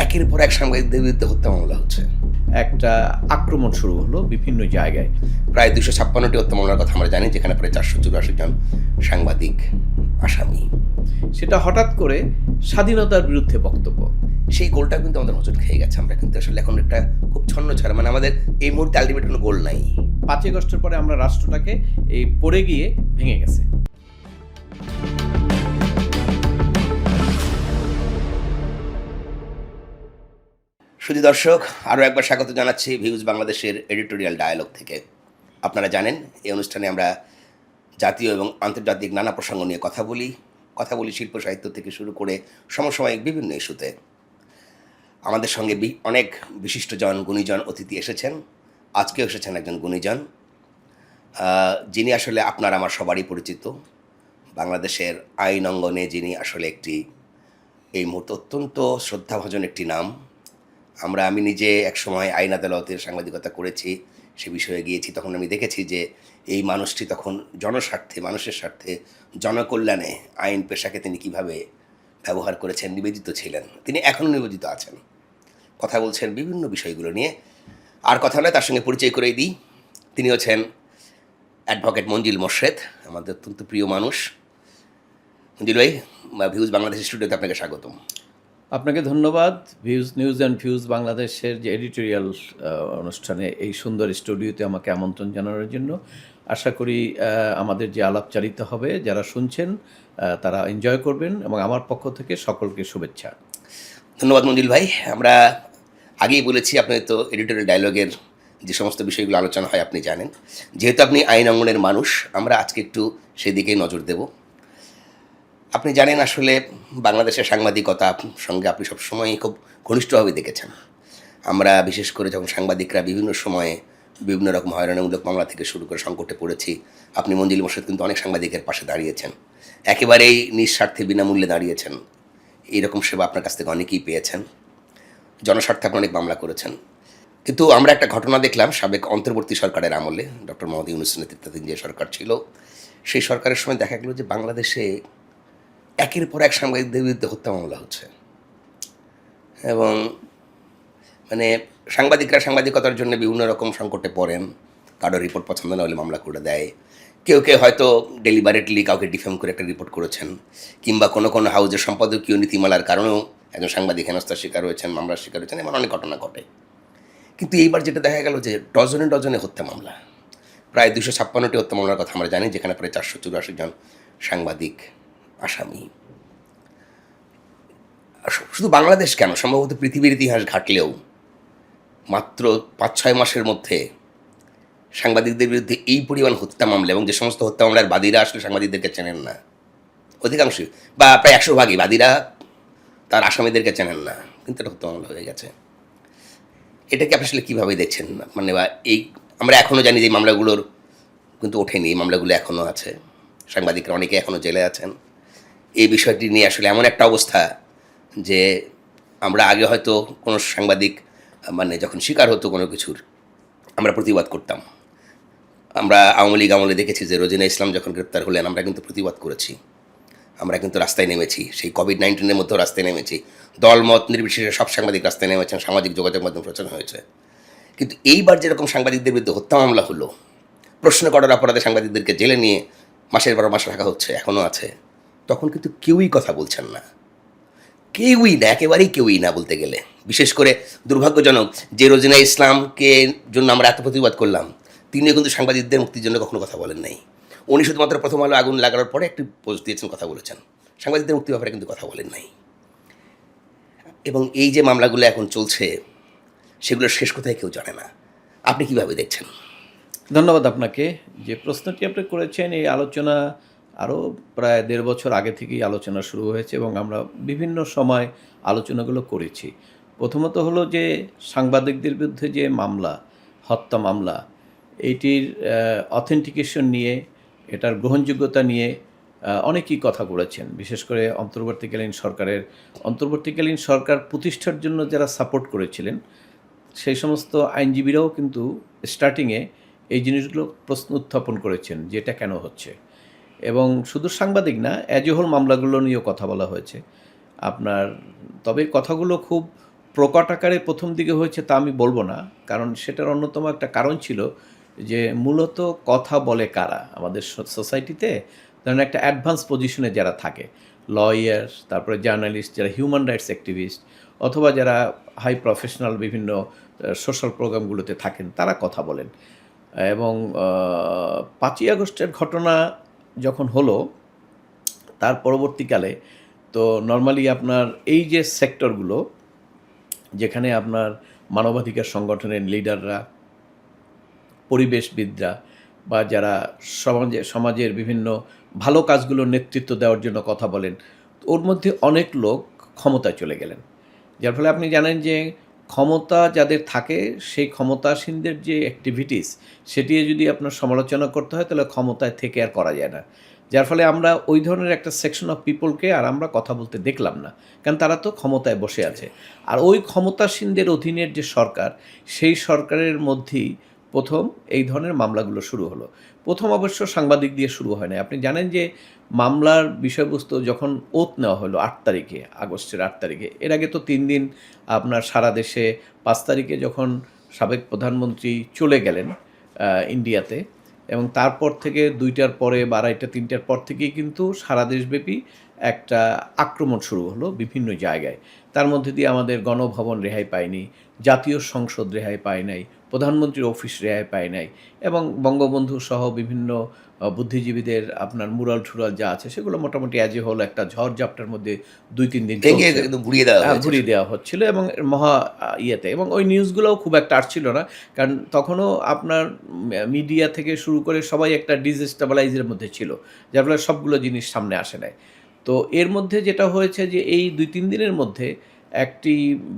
একের পর এক সাংবাদিকদের বিরুদ্ধে হত্যা মামলা হচ্ছে। একটা আক্রমণ শুরু হলো বিভিন্ন জায়গায়। প্রায় 256টি হত্যা মামলার কথা আমরা জানি, যেখানে প্রায় 484 জন সাংবাদিক আসামি। সেটা হঠাৎ করে স্বাধীনতার বিরুদ্ধে বক্তব্য। সেই গোলটা কিন্তু আমাদের হোঁচট খেয়ে গেছে। আমরা কিন্তু আসলে এখন একটা খুব ছন্ন ছাড়া, মানে আমাদের এই মুহূর্তে আলটিমেট কোনো গোল নাই। 5 আগস্টের পরে আমরা রাষ্ট্রটাকে এই পড়ে গিয়ে ভেঙে গেছে। শুধু দর্শক, আরও একবার স্বাগত জানাচ্ছি ভিউজ বাংলাদেশের এডিটোরিয়াল ডায়ালগ থেকে। আপনারা জানেন, এই অনুষ্ঠানে আমরা জাতীয় এবং আন্তর্জাতিক নানা প্রসঙ্গ নিয়ে কথা বলি শিল্প সাহিত্য থেকে শুরু করে সমসাময়িক বিভিন্ন ইস্যুতে। আমাদের সঙ্গে অনেক বিশিষ্টজন, গুণীজন অতিথি এসেছেন। আজকেও এসেছেন একজন গুণীজন, যিনি আসলে আপনার আমার সবারই পরিচিত। বাংলাদেশের আইন অঙ্গনে যিনি আসলে এই মুহূর্তে অত্যন্ত শ্রদ্ধাভাজন একটি নাম। আমি নিজে একসময় আইন আদালতের সাংবাদিকতা করেছি, সে বিষয়ে গিয়েছি। তখন আমি দেখেছি যে এই মানুষটি তখন জনস্বার্থে, মানুষের স্বার্থে, জনকল্যাণে আইন পেশাকে তিনি কীভাবে ব্যবহার করেছেন, নিবেদিত ছিলেন। তিনি এখনও নিবেদিত আছেন, কথা বলছেন বিভিন্ন বিষয়গুলো নিয়ে। আর কথা নয়, তার সঙ্গে পরিচয় করেই দিই। তিনি হচ্ছেন অ্যাডভোকেট মঞ্জিল মোর্শেদ, আমাদের অত্যন্ত প্রিয় মানুষ। মঞ্জিল ভাই, ভিউজ বাংলাদেশ স্টুডিওতে আপনাকে স্বাগতম। আপনাকে ধন্যবাদ। নিউজ অ্যান্ড ভিউজ বাংলাদেশের যে এডিটোরিয়াল অনুষ্ঠানে এই সুন্দর স্টুডিওতে আমাকে আমন্ত্রণ জানানোর জন্য। আশা করি আমাদের যে আলাপচারিতা হবে, যারা শুনছেন তারা এনজয় করবেন, এবং আমার পক্ষ থেকে সকলকে শুভেচ্ছা। ধন্যবাদ মঞ্জিল ভাই। আমরা আগেই বলেছি, আপনি তো এডিটোরিয়াল ডায়ালগের যে সমস্ত বিষয়গুলো আলোচনা হয় আপনি জানেন। যেহেতু আপনি আইন অঙ্গনের মানুষ, আমরা আজকে একটু সেদিকেই নজর দেব। আপনি জানেন, আসলে বাংলাদেশের সাংবাদিকতার সঙ্গে আপনি সবসময়ই খুব ঘনিষ্ঠভাবে দেখেছেন। আমরা বিশেষ করে যখন সাংবাদিকরা বিভিন্ন সময়ে বিভিন্ন রকম হয়রানিমূলক মামলা থেকে শুরু করে সংকটে পড়েছি, আপনি মঞ্জিল মোর্শেদ কিন্তু অনেক সাংবাদিকের পাশে দাঁড়িয়েছেন, একেবারেই নিঃস্বার্থে বিনামূল্যে দাঁড়িয়েছেন। এইরকম সেবা আপনার কাছ থেকে অনেকেই পেয়েছেন। জনস্বার্থে আপনি অনেক মামলা করেছেন। কিন্তু আমরা একটা ঘটনা দেখলাম সাবেক অন্তর্বর্তী সরকারের আমলে, ডক্টর মোহাম্মদ ইউনূসের নেতৃত্বাধীন যে সরকার ছিল, সেই সরকারের সময় দেখা গেল যে বাংলাদেশে একের পর এক সাংবাদিকদের বিরুদ্ধে হত্যা মামলা হচ্ছে। এবং মানে সাংবাদিকরা সাংবাদিকতার জন্য বিভিন্ন রকম সংকটে পড়েন। কারো রিপোর্ট পছন্দ না হলে মামলা করে দেয়। কেউ হয়তো ডেলিবারেটলি কাউকে ডিফেম করে একটা রিপোর্ট করেছেন, কিংবা কোনো হাউজের সম্পাদকীয় নীতিমালার কারণেও একজন সাংবাদিক হেনস্থার শিকার হয়েছেন, মামলার শিকার হয়েছেন, এমন অনেক ঘটনা ঘটে। কিন্তু এইবার যেটা দেখা গেল যে ডজনে হত্যা মামলা, প্রায় 256টি হত্যা মামলার কথা আমরা জানি, যেখানে প্রায় 484 জন সাংবাদিক আসামি। শুধু বাংলাদেশ কেন, সম্ভবত পৃথিবীর ইতিহাস ঘাটলেও মাত্র 5-6 মাসের মধ্যে সাংবাদিকদের বিরুদ্ধে এই পরিমাণ হত্যা মামলা, এবং যে সমস্ত হত্যা মামলার বাদীরা আসলে সাংবাদিকদেরকে চেনেন না, অধিকাংশই বা প্রায় 100 ভাগই বাদীরা তার আসামিদেরকে চেনেন না, কিন্তু এটা হত্যা মামলা হয়ে গেছে। এটাকে আপনি আসলে কীভাবে দেখছেন? মানে বা আমরা এখনও জানি যে এই মামলাগুলোর কিন্তু ওঠেনি, এই মামলাগুলো এখনও আছে, সাংবাদিকরা অনেকে এখনও জেলে আছেন। এই বিষয়টি নিয়ে আসলে এমন একটা অবস্থা যে আমরা আগে হয়তো কোনো সাংবাদিক যখন শিকার হতো কোনো কিছুর, আমরা প্রতিবাদ করতাম। আমরা আওয়ামী লীগ আমলে দেখেছি যে রোজিনা ইসলাম যখন গ্রেপ্তার হলেন, আমরা কিন্তু প্রতিবাদ করেছি, আমরা কিন্তু রাস্তায় নেমেছি। সেই কোভিড-19-এর মধ্যেও রাস্তায় নেমেছি, দলমত নির্বিশেষে সব সাংবাদিক রাস্তায় নেমেছেন, সামাজিক যোগাযোগ মাধ্যম প্রচার হয়েছে। কিন্তু এইবার যেরকম সাংবাদিকদের বিরুদ্ধে হত্যা মামলা হলো, প্রশ্ন করার অপরাধে সাংবাদিকদেরকে জেলে নিয়ে মাসের পর মাস রাখা হচ্ছে, এখনও আছে, তখন কিন্তু কেউই কথা বলছেন না, কেউই না, একেবারেই কেউই না বলতে গেলে। বিশেষ করে দুর্ভাগ্যজনক যে রোজিনা ইসলামকে জন্য আমরা এত প্রতিবাদ করলাম, তিনিও কিন্তু সাংবাদিকদের মুক্তির জন্য কখনো কথা বলেন নাই। উনি শুধুমাত্র প্রথম আলো আগুন লাগানোর পরে একটি পোস্ট দিয়েছেন, কথা বলেছেন, সাংবাদিকদের মুক্তির ব্যাপারে কিন্তু কথা বলেন নাই। এবং এই যে মামলাগুলো এখন চলছে, সেগুলোর শেষ কোথায় কেউ জানে না। আপনি কীভাবে দেখছেন? ধন্যবাদ আপনাকে। যে প্রশ্নটি আপনি করেছেন, এই আলোচনা আরও প্রায় 1.5 বছর আগে থেকেই আলোচনা শুরু হয়েছে, এবং আমরা বিভিন্ন সময় আলোচনাগুলো করেছি। প্রথমত হলো যে সাংবাদিকদের বিরুদ্ধে যে মামলা, হত্যা মামলা, এইটির অথেন্টিকেশন নিয়ে, এটার গ্রহণযোগ্যতা নিয়ে অনেকেই কথা বলেছেন। বিশেষ করে অন্তর্বর্তীকালীন সরকার প্রতিষ্ঠার জন্য যারা সাপোর্ট করেছিলেন, সেই সমস্ত আইনজীবীরাও কিন্তু স্টার্টিংয়ে এই জিনিসগুলো প্রশ্ন উত্থাপন করেছেন যে এটা কেন হচ্ছে। এবং শুধু সাংবাদিক না, অ্যাজ এ হোল মামলাগুলো নিয়েও কথা বলা হয়েছে তবে কথাগুলো খুব প্রকট আকারে প্রথম দিকে হয়েছে তা আমি বলবো না, কারণ সেটার অন্যতম একটা কারণ ছিল যে মূলত কথা বলে কারা আমাদের সোসাইটিতে, ধরেন একটা অ্যাডভান্স পজিশনে যারা থাকে, লয়ার, তারপরে জার্নালিস্ট, যারা হিউম্যান রাইটস অ্যাক্টিভিস্ট, অথবা যারা হাই প্রফেশনাল বিভিন্ন সোশ্যাল প্রোগ্রামগুলোতে থাকেন, তারা কথা বলেন। এবং 5ই আগস্টের ঘটনা যখন হলো, তার পরবর্তীকালে তো নর্মালি আপনার এই যে সেক্টরগুলো, যেখানে আপনার মানবাধিকার সংগঠনের লিডাররা, পরিবেশবিদরা, বা যারা সমাজের বিভিন্ন ভালো কাজগুলোর নেতৃত্ব দেওয়ার জন্য কথা বলেন, ওর মধ্যে অনেক লোক ক্ষমতায় চলে গেলেন। যার ফলে আপনি জানেন যে ক্ষমতা যাদের থাকে, সেই ক্ষমতাসীনদের যে অ্যাক্টিভিটিস, সেটি যদি আপনার সমালোচনা করতে হয়, তাহলে ক্ষমতায় থেকে আর করা যায় না। যার ফলে আমরা ওই ধরনের একটা সেকশন অফ পিপলকে আর আমরা কথা বলতে দেখলাম না, কারণ তারা তো ক্ষমতায় বসে আছে। আর ওই ক্ষমতাসীনদের অধীনের যে সরকার, সেই সরকারের মধ্যেই প্রথম এই ধরনের মামলাগুলো শুরু হলো। প্রথম অবশ্য সাংবাদিক দিয়ে শুরু হয় না। আপনি জানেন যে মামলার বিষয়বস্তু যখন ওথ নেওয়া হলো 8 তারিখে, আগস্টের 8 তারিখে, এর আগে তো 3 দিন আপনার সারা দেশে, 5 তারিখে যখন সাবেক প্রধানমন্ত্রী চলে গেলেন ইন্ডিয়াতে, এবং তারপর থেকে 2টার পরে বা 2:30 3টার পর থেকেই কিন্তু সারা দেশব্যাপী একটা আক্রমণ শুরু হলো বিভিন্ন জায়গায়। তার মধ্যে দিয়ে আমাদের গণভবন রেহাই পায়নি, জাতীয় সংসদ রেহাই পায় নাই, প্রধানমন্ত্রীর অফিস রেহাই পায় নাই, এবং বঙ্গবন্ধু সহ বিভিন্ন বুদ্ধিজীবীদের আপনার মুরাল ঠুরাল যা আছে, সেগুলো মোটামুটি অ্যাজ এ হোল একটা ঝড়ঝাপটার মধ্যে 2-3 দিন ভেঙে চলছে। একদম ঘুরিয়ে দেওয়া হয়েছে। ঘুরিয়ে দেওয়া হচ্ছিল, এবং মহা ইয়েতে, এবং ওই নিউজগুলোও খুব একটা আসছিল না, কারণ তখনও আপনার মিডিয়া থেকে শুরু করে সবাই একটা ডিসস্টেবিলাইজের মধ্যে ছিল, যার ফলে সবগুলো জিনিস সামনে আসে নাই। তো এর মধ্যে যেটা হয়েছে যে এই 2-3 দিনের মধ্যে একটি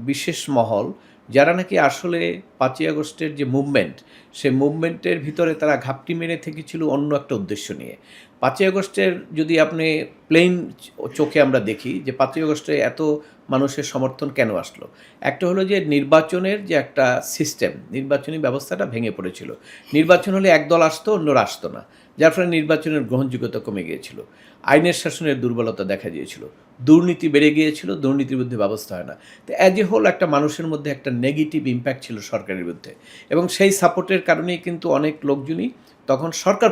বিশেষ মহল, যারা নাকি আসলে 5ই আগস্টের যে মুভমেন্ট, সেই মুভমেন্টের ভিতরে তারা ঘাপটি মেরে থেকেছিল অন্য একটা উদ্দেশ্য নিয়ে। 5ই আগস্টের যদি আপনি প্লেন চোখে আমরা দেখি যে 5ই আগস্টে এত মানুষের সমর্থন কেন আসলো, একটা হলো যে নির্বাচনের যে একটা সিস্টেম, নির্বাচনী ব্যবস্থাটা ভেঙে পড়েছিল। নির্বাচন হলে এক দল আসতো, অন্যরা আসতো না, যার ফলে নির্বাচনের গ্রহণযোগ্যতা কমে গিয়েছিল, আইনের শাসনের দুর্বলতা দেখা দিয়েছিল, দুর্নীতি বেড়ে গিয়েছিল, দুর্নীতির বিরুদ্ধে ব্যবস্থা হয় না। তো অ্যাজ এ হোল একটা মানুষের মধ্যে একটা নেগেটিভ ইম্প্যাক্ট ছিল সরকারের বিরুদ্ধে, এবং সেই সাপোর্টের কারণেই কিন্তু অনেক লোকজনই তখন সরকার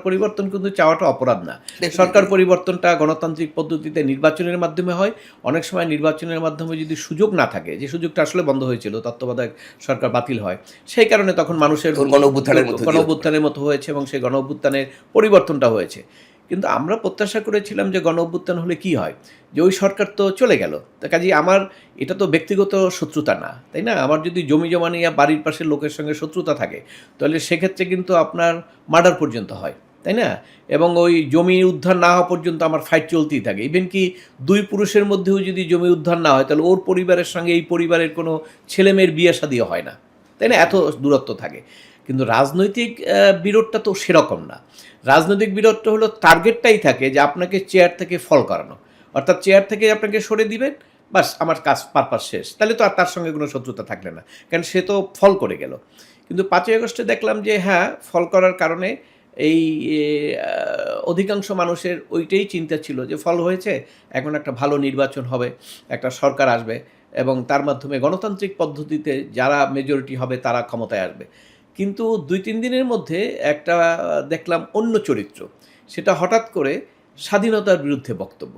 পরিবর্তন কিন্তু চাওয়াটা অপরাধ না। সরকার পরিবর্তনটা গণতান্ত্রিক পদ্ধতিতে নির্বাচনের মাধ্যমে হয়। অনেক সময় নির্বাচনের মাধ্যমে যদি সুযোগ না থাকে, যে সুযোগটা আসলে বন্ধ হয়েছিল, তত্ত্বাবধায়ক সরকার বাতিল হয়, সেই কারণে তখন মানুষের গণ-অভ্যুত্থানের মতো হয়েছে, এবং সেই গণ-অভ্যুত্থানের পরিবর্তনটা হয়েছে। কিন্তু আমরা প্রত্যাশা করেছিলাম যে গণ-অভ্যুত্থান হলে কি হয়, যে ওই সরকার তো চলে গেল, তা কাজেই আমার এটা তো ব্যক্তিগত শত্রুতা না, তাই না? আমার যদি জমি জমা নিয়ে বাড়ির পাশের লোকের সঙ্গে শত্রুতা থাকে, তাহলে সেক্ষেত্রে কিন্তু আপনার মার্ডার পর্যন্ত হয়, তাই না? এবং ওই জমি উদ্ধার না হওয়া পর্যন্ত আমার ফাইট চলতেই থাকে। ইভেন কি 2 পুরুষের মধ্যেও যদি জমি উদ্ধার না হয়, তাহলে ওর পরিবারের সঙ্গে এই পরিবারের কোনো ছেলেমেয়ের বিয়ে শাদিও হয় না, তাই না? এত দূরত্ব থাকে। কিন্তু রাজনৈতিক বিরোধটা তো সেরকম না। রাজনৈতিক বিরোধটা হলো টার্গেটটাই থাকে যে আপনাকে চেয়ার থেকে ফল করানো, অর্থাৎ চেয়ার থেকে আপনাকে সরে দিবেন, বাস আমার কাজ পারপাস শেষ, তাহলে তো আর তার সঙ্গে কোনো শত্রুতা থাকলে না, কারণ সে তো ফল করে গেল। কিন্তু 5ই আগস্টে দেখলাম যে হ্যাঁ, ফল করার কারণে এই অধিকাংশ মানুষের ওইটাই চিন্তা ছিল যে ফল হয়েছে, এখন একটা ভালো নির্বাচন হবে, একটা সরকার আসবে, এবং তার মাধ্যমে গণতান্ত্রিক পদ্ধতিতে যারা মেজরিটি হবে তারা ক্ষমতায় আসবে। কিন্তু 2-3 দিনের মধ্যে একটা দেখলাম অন্য চরিত্র, সেটা হঠাৎ করে স্বাধীনতার বিরুদ্ধে বক্তব্য,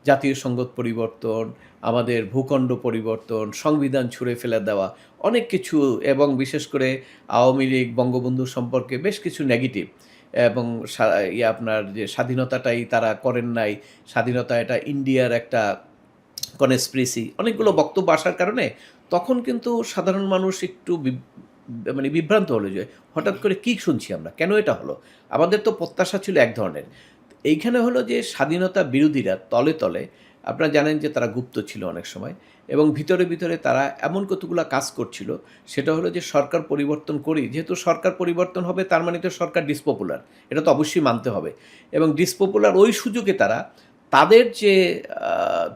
জাতীয় সংগত পরিবর্তন, আমাদের ভূখণ্ড পরিবর্তন, সংবিধান ছুঁড়ে ফেলে দেওয়া, অনেক কিছু, এবং বিশেষ করে আওয়ামী লীগ বঙ্গবন্ধু সম্পর্কে বেশ কিছু নেগেটিভ, এবং আপনার যে স্বাধীনতাটাই তারা করেন নাই, স্বাধীনতা এটা ইন্ডিয়ার একটা কনস্পিরেসি, অনেকগুলো বক্তব্য আসার কারণে তখন কিন্তু সাধারণ মানুষ একটু মানে বিভ্রান্ত হলো যে হঠাৎ করে কী শুনছি আমরা, কেন এটা হলো? আমাদের তো প্রত্যাশা ছিল এক ধরনের। এইখানে হলো যে স্বাধীনতা বিরোধীরা তলে তলে, আপনারা জানেন যে তারা গুপ্ত ছিল অনেক সময়, এবং ভিতরে ভিতরে তারা এমন কতগুলো কাজ করছিল, সেটা হলো যে সরকার পরিবর্তন করি, যেহেতু সরকার পরিবর্তন হবে তার মানে তো সরকার ডিসপপুলার, এটা তো অবশ্যই মানতে হবে, এবং ডিসপপুলার ওই সুযোগে তারা তাদের যে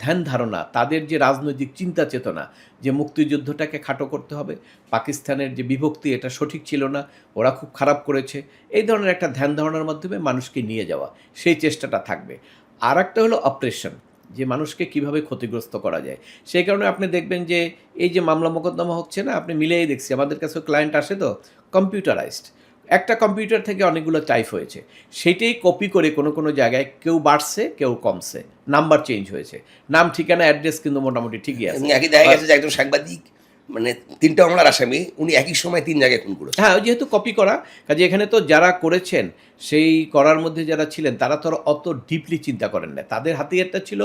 ধ্যান ধারণা, তাদের যে রাজনৈতিক চিন্তা চেতনা, যে মুক্তিযুদ্ধটাকে খাটো করতে হবে, পাকিস্তানের যে বিভক্তি এটা সঠিক ছিল না, ওরা খুব খারাপ করেছে, এই ধরনের একটা ধ্যান ধারণার মাধ্যমে মানুষকে নিয়ে যাওয়া, সেই চেষ্টাটা থাকবে। আর একটা হলো অপারেশন, যে মানুষকে কিভাবে ক্ষতিগ্রস্ত করা যায়। সেই কারণে আপনি দেখবেন যে এই যে মামলা মোকদ্দমা হচ্ছে না, আপনি মিলেই দেখছি আমাদের কাছে ক্লায়েন্ট আসে তো কম্পিউটারাইজড। একটা কম্পিউটার থেকে অনেকগুলো টাইপ হয়েছে, সেইটাই কপি করে কোনো কোনো জায়গায় কেউ বাড়ছে কেউ কমছে, নাম্বার চেঞ্জ হয়েছে, নাম ঠিকানা অ্যাড্রেস কিন্তু মোটামুটি ঠিকই আছে। এবং একই দেখা গেছে যে একজন সাংবাদিক মানে 3টা মামলার আসামি, উনি একই সময় 3 জায়গায় খুন করেছেন। হ্যাঁ, ওই যেহেতু কপি করা, কাজে এখানে তো যারা করেছেন সেই করার মধ্যে যারা ছিলেন তারা তো আর অত ডিপলি চিন্তা করেন না। তাদের হাতিয়ারটা ছিল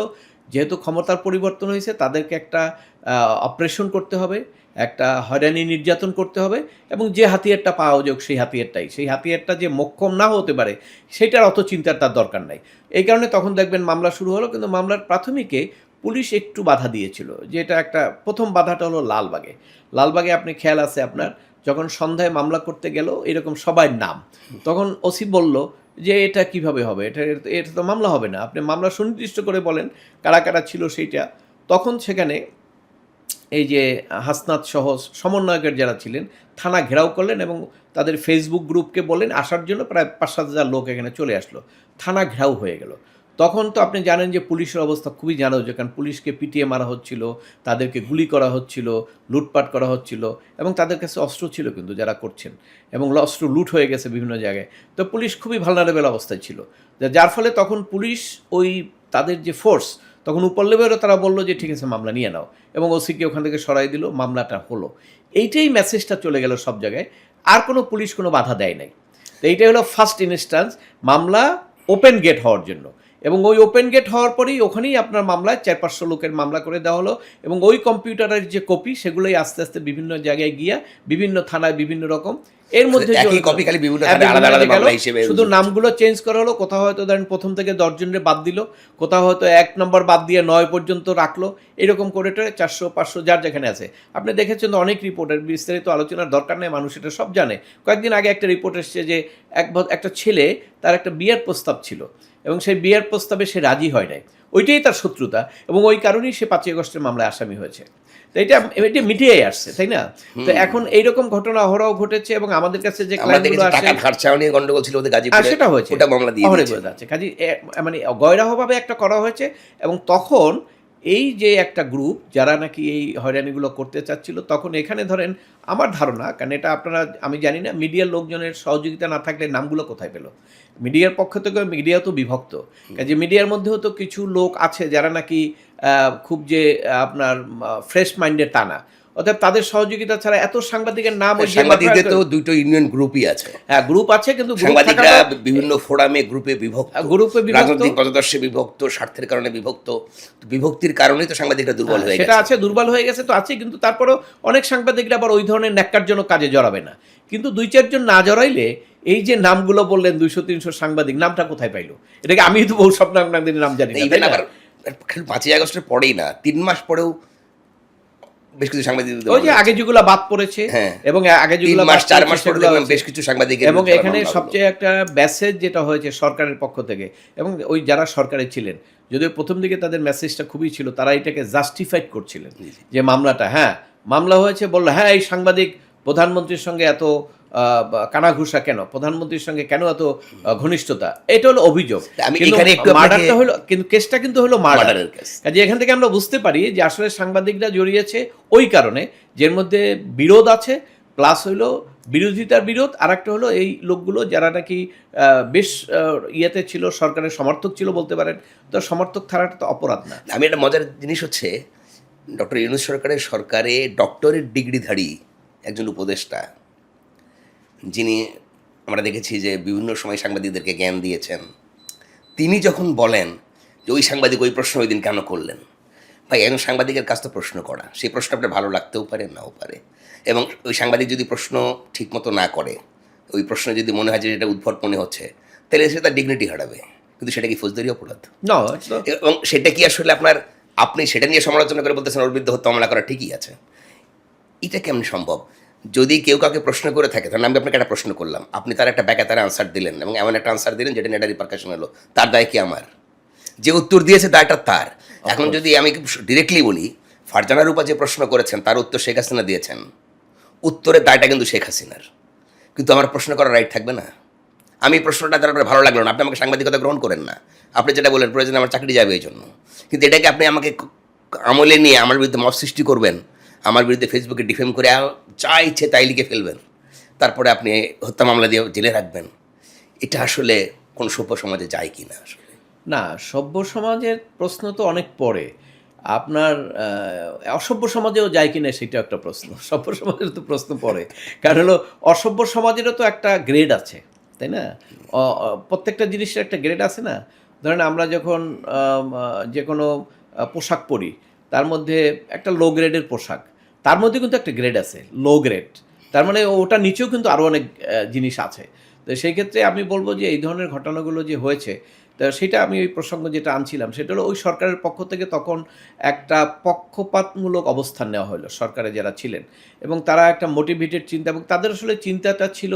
যেহেতু ক্ষমতার পরিবর্তন হয়েছে তাদেরকে একটা অপারেশন করতে হবে, একটা হয়রানি নির্যাতন করতে হবে, এবং যে হাতিয়ারটা পাওয়া যাক সেই হাতিয়ারটাই, সেই হাতিয়ারটা যে মোক্ষম না হতে পারে সেটার অত চিন্তার তার দরকার নাই। এই কারণে তখন দেখবেন মামলা শুরু হলো, কিন্তু মামলার প্রাথমিকে পুলিশ একটু বাধা দিয়েছিল, যে এটা একটা প্রথম বাধাটা হলো লালবাগে। লালবাগে আপনি খেয়াল আছে আপনার, যখন সন্ধ্যায় মামলা করতে গেল এরকম সবার নাম, তখন ওসি বলল যে এটা কিভাবে হবে, এটা তো মামলা হবে না, আপনি মামলা সুনির্দিষ্ট করে বলেন কারা কারা ছিল সেইটা। তখন সেখানে এই যে হাসনাত সহ সমন্বয়কের যারা ছিলেন থানা ঘেরাও করলেন এবং তাদের ফেসবুক গ্রুপকে বললেন আসার জন্য, প্রায় 5-7 হাজার লোক এখানে চলে আসলো, থানা ঘেরাও হয়ে গেল। তখন তো আপনি জানেন যে পুলিশের অবস্থা খুবই জানো, যে কারণ পুলিশকে পিটিয়ে মারা হচ্ছিল, তাদেরকে গুলি করা হচ্ছিল, লুটপাট করা হচ্ছিল, এবং তাদের কাছে অস্ত্র ছিল কিন্তু যারা করছেন, এবং অস্ত্র লুট হয়ে গেছে বিভিন্ন জায়গায়। তো পুলিশ খুবই ভালনারেবল অবস্থায় ছিল, যার ফলে তখন পুলিশ ওই তাদের যে ফোর্স, তখন উপর লেভেলও তারা বললো যে ঠিক আছে মামলা নিয়ে নাও, এবং ওসিকে ওখান থেকে সরাই দিল, মামলাটা হলো। এইটাই মেসেজটা চলে গেল সব জায়গায়, আর কোনো পুলিশ কোনো বাধা দেয় নাই। তো এইটাই হলো ফার্স্ট ইনস্ট্যান্স মামলা ওপেন গেট হওয়ার জন্য, এবং ওই ওপেন গেট হওয়ার পরেই ওখানেই আপনার মামলায় 400-500 লোকের মামলা করে দেওয়া হলো, এবং ওই কম্পিউটারের যে কপি সেগুলোই আস্তে আস্তে বিভিন্ন জায়গায় গিয়া বিভিন্ন থানায় বিভিন্ন রকম, এর মধ্যে একই কপি খালি বিভিন্ন থানায় আলাদা আলাদা মামলা হিসেবে শুধু নামগুলো চেঞ্জ করা হলো। কোথাও হয়তো ধরেন প্রথম থেকে 10 জনের বাদ দিল, কোথাও হয়তো 1 নম্বর বাদ দিয়ে 9 পর্যন্ত রাখলো, এরকম করে 400-500 যার যেখানে আছে। আপনি দেখেছেন তো অনেক রিপোর্টের, বিস্তারিত আলোচনার দরকার নেই, মানুষ এটা সব জানে। কয়েকদিন আগে একটা রিপোর্ট এসেছে যে একটা ছেলে, তার একটা বিয়ের প্রস্তাব ছিল, এবং সেই বিয়ের প্রস্তাবে সে রাজি হয় নাই, ওইটাই তার শত্রুতা, এবং ওই কারণেই সে 5 আগস্টের মামলায় আসামি হয়েছে। তো এটা মিডিয়ে আসছে, তাই না? তো এখন এইরকম ঘটনা অহরহ ঘটেছে, এবং আমাদের কাছে যে ক্লায়েন্টগুলো আসে, টাকা ধার চাওয়া নিয়ে গন্ডগোল ছিল ওদের গাজীপুরে, সেটা হয়েছে, ওটা মামলা দিয়ে দিয়েছে। কাজে মানে গয়রাহভাবে একটা করা হয়েছে, এবং তখন এই যে একটা গ্রুপ যারা নাকি এই হয়রানিগুলো করতে চাচ্ছিল, তখন এখানে ধরেন আমার ধারণা, কারণ এটা আপনারা আমি জানি না, মিডিয়ার লোকজনের সহযোগিতা না থাকলে নামগুলো কোথায় পেল? মিডিয়ার পক্ষ থেকে, মিডিয়া তো বিভক্ত, কাজে মিডিয়ার মধ্যেও তো কিছু লোক আছে যারা নাকি খুব যে আপনার ফ্রেশ মাইন্ডের তা না, অর্থাৎ তাদের সহযোগিতা ছাড়া এত সাংবাদিকের নাম, সাংবাদিকদের তো দুটো ইউনিয়ন গ্রুপই আছে। হ্যাঁ, গ্রুপ আছে, কিন্তু সাংবাদিকরা বিভিন্ন ফোরামে গ্রুপে বিভক্ত, রাজনৈতিক মতাদর্শে বিভক্ত, স্বার্থের কারণে বিভক্ত। বিভক্তির কারণেই তো সাংবাদিকরা দুর্বল হয়ে গেছে। সেটা আছে, দুর্বল হয়ে গেছে তো আছে, কিন্তু তারপরেও অনেক সাংবাদিকরা আবার ওই ধরনের ন্যাক্কারজনক কাজে জড়াবে না। কিন্তু 2-4 জন না জড়াইলে, এই যে নামগুলো বললেন 200-300 সাংবাদিক, নামটা কোথায় পাইলো? এটাকে আমি তো বহু স্বপ্ন নাম জানি না। আবার 5 আগস্টের পরেই না, 3 মাস পরেও বেশ কিছু সাংবাদিক, ওই যে আগে যেগুলো বাদ পড়েছে, এবং আগে যেগুলো 4 মাস পরে বেশ কিছু সাংবাদিক, এবং এখানে সবচেয়ে একটা মেসেজ যেটা হয়েছে সরকারের পক্ষ থেকে, এবং ওই যারা সরকারে ছিলেন, যদিও প্রথম দিকে তাদের মেসেজটা খুবই ছিল, তারা এটাকে জাস্টিফাইড করছিলেন যে মামলাটা, হ্যাঁ মামলা হয়েছে, বললো হ্যাঁ এই সাংবাদিক প্রধানমন্ত্রীর সঙ্গে এত কানাঘুষা কেন, প্রধানমন্ত্রীর সঙ্গে কেন এত ঘনিষ্ঠতা, এটা হলো অভিযোগ। মার্ডারটা হলো, কিন্তু কেসটা কিন্তু হলো মার্ডারের কেস। কাজে এখান থেকে আমরা বুঝতে পারি যে আসলে সাংবাদিকরা জড়িয়েছে ওই কারণে, যের মধ্যে বিরোধ আছে, প্লাস হইলো বিরোধিতার বিরোধ, আর একটা হলো এই লোকগুলো যারা নাকি বেশ ইয়েতে ছিল, সরকারের সমর্থক ছিল বলতে পারেন, তো সমর্থক থাকাটা তো অপরাধ না। আমি একটা মজার জিনিস হচ্ছে, ডক্টর ইউনূস সরকারে ডক্টরেট ডিগ্রিধারী একজন উপদেষ্টা, যিনি আমরা দেখেছি যে বিভিন্ন সময় সাংবাদিকদেরকে জ্ঞান দিয়েছেন, তিনি যখন বলেন যে ওই সাংবাদিক ওই প্রশ্ন ওই দিন কেন করলেন, ভাই একজন সাংবাদিকের কাজ তো প্রশ্ন করা, সেই প্রশ্ন আপনার ভালো লাগতেও পারে নাও পারে, এবং ওই সাংবাদিক যদি প্রশ্ন ঠিকমতো না করে, ওই প্রশ্ন যদি মনে হয় যে এটা উদ্ভট মনে হচ্ছে, তাহলে সে তার ডিগনিটি হারাবে। কিন্তু সেটা কি ফৌজদারি অপরাধ? না, এবং সেটা কি আসলে আপনি সেটা নিয়ে সমালোচনা করে বলতেছেন ওর বিরুদ্ধে হত্যা মামলা করা ঠিকই আছে? এটা কেমন সম্ভব? যদি কেউ কাউকে প্রশ্ন করে থাকে, তাহলে আমি আপনাকে একটা প্রশ্ন করলাম, আপনি তার একটা ব্যাকাতারে আনসার দিলেন, এবং এমন একটা আনসার দিলেন যেটা নেটা রিপারকাশন হলো, তার দায় কি আমার? যে উত্তর দিয়েছে দায়টা তার। এখন যদি আমি ডিরেক্টলি বলি, ফারজানা রূপা যে প্রশ্ন করেছেন তার উত্তর শেখ হাসিনা দিয়েছেন, উত্তরের দায়টা কিন্তু শেখ হাসিনার, কিন্তু আমার প্রশ্ন করার রাইট থাকবে না? আমি প্রশ্নটা তার ভালো লাগলো না, আপনি আমাকে সাংবাদিকতা গ্রহণ করেন না, আপনি যেটা বলেন প্রয়োজনে আমার চাকরি যাবে এই জন্য, কিন্তু এটাকে আপনি আমাকে আমলে নিয়ে আমার বিরুদ্ধে মত সৃষ্টি করবেন, আমার বিরুদ্ধে ফেসবুকে ডিফেম করে যা ইচ্ছে তাই লিখে ফেলবেন, তারপরে আপনি হত্যা মামলা দিয়ে জেলে রাখবেন, এটা আসলে কোন সভ্য সমাজে যায় কি না আসলে? না, সভ্য সমাজের প্রশ্ন তো অনেক পরে। আপনার অসভ্য সমাজেও যায় কিনা সেটা একটা প্রশ্ন। সভ্য সমাজের তো প্রশ্ন পড়ে। কারণ হলো অসভ্য সমাজেরও তো একটা গ্রেড আছে, তাই না? প্রত্যেকটা জিনিসের একটা গ্রেড আছে না? ধরেন আমরা যখন যেকোনো পোশাক পরি, তার মধ্যে একটা লো গ্রেডের পোশাক। তার মধ্যে কিন্তু একটা গ্রেড আছে, লো গ্রেড। তার মানে ওটার নিচেও কিন্তু আরও অনেক জিনিস আছে। তো সেই ক্ষেত্রে আমি বলব যে এই ধরনের ঘটনাগুলো যে হয়েছে, তা সেটা আমি ওই প্রসঙ্গ যেটা আনছিলাম সেটা হলো ওই সরকারের পক্ষ থেকে তখন একটা পক্ষপাতমূলক অবস্থান নেওয়া হলো সরকারে যারা ছিলেন, এবং তারা একটা মোটিভেটেড চিন্তা, এবং তাদের আসলে চিন্তাটা ছিল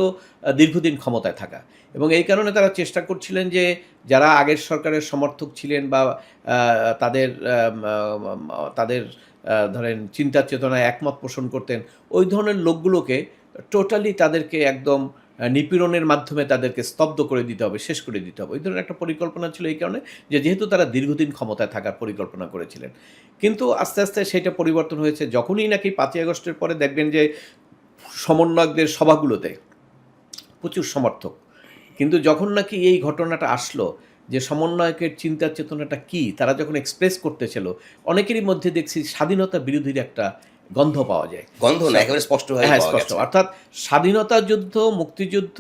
দীর্ঘদিন ক্ষমতায় থাকা, এবং এই কারণে তারা চেষ্টা করছিলেন যে যারা আগের সরকারের সমর্থক ছিলেন বা তাদের তাদের ধরেন চিন্তা চেতনায় একমত পোষণ করতেন, ওই ধরনের লোকগুলোকে টোটালি তাদেরকে একদম নিপীড়নের মাধ্যমে তাদেরকে স্তব্ধ করে দিতে হবে, শেষ করে দিতে হবে। ওই ধরনের একটা পরিকল্পনা ছিল এই কারণে যে যেহেতু তারা দীর্ঘদিন ক্ষমতায় থাকার পরিকল্পনা করেছিলেন। কিন্তু আস্তে আস্তে সেটা পরিবর্তন হয়েছে। যখনই নাকি ৫ই আগস্টের পরে দেখবেন যে সমন্বয়কদের সভাগুলোতে প্রচুর সমর্থক। কিন্তু যখন নাকি এই ঘটনাটা আসলো যে সমন্বয়কের চিন্তা চেতনাটা কী, তারা যখন এক্সপ্রেস করতেছিল, অনেকেরই মধ্যে দেখছি স্বাধীনতা বিরোধীর একটা গন্ধ পাওয়া যায়। গন্ধ না, একেবারে স্পষ্টভাবে হ্যাঁ, পাওয়া স্পষ্ট। গেছে। অর্থাৎ স্বাধীনতা যুদ্ধ, মুক্তিযুদ্ধ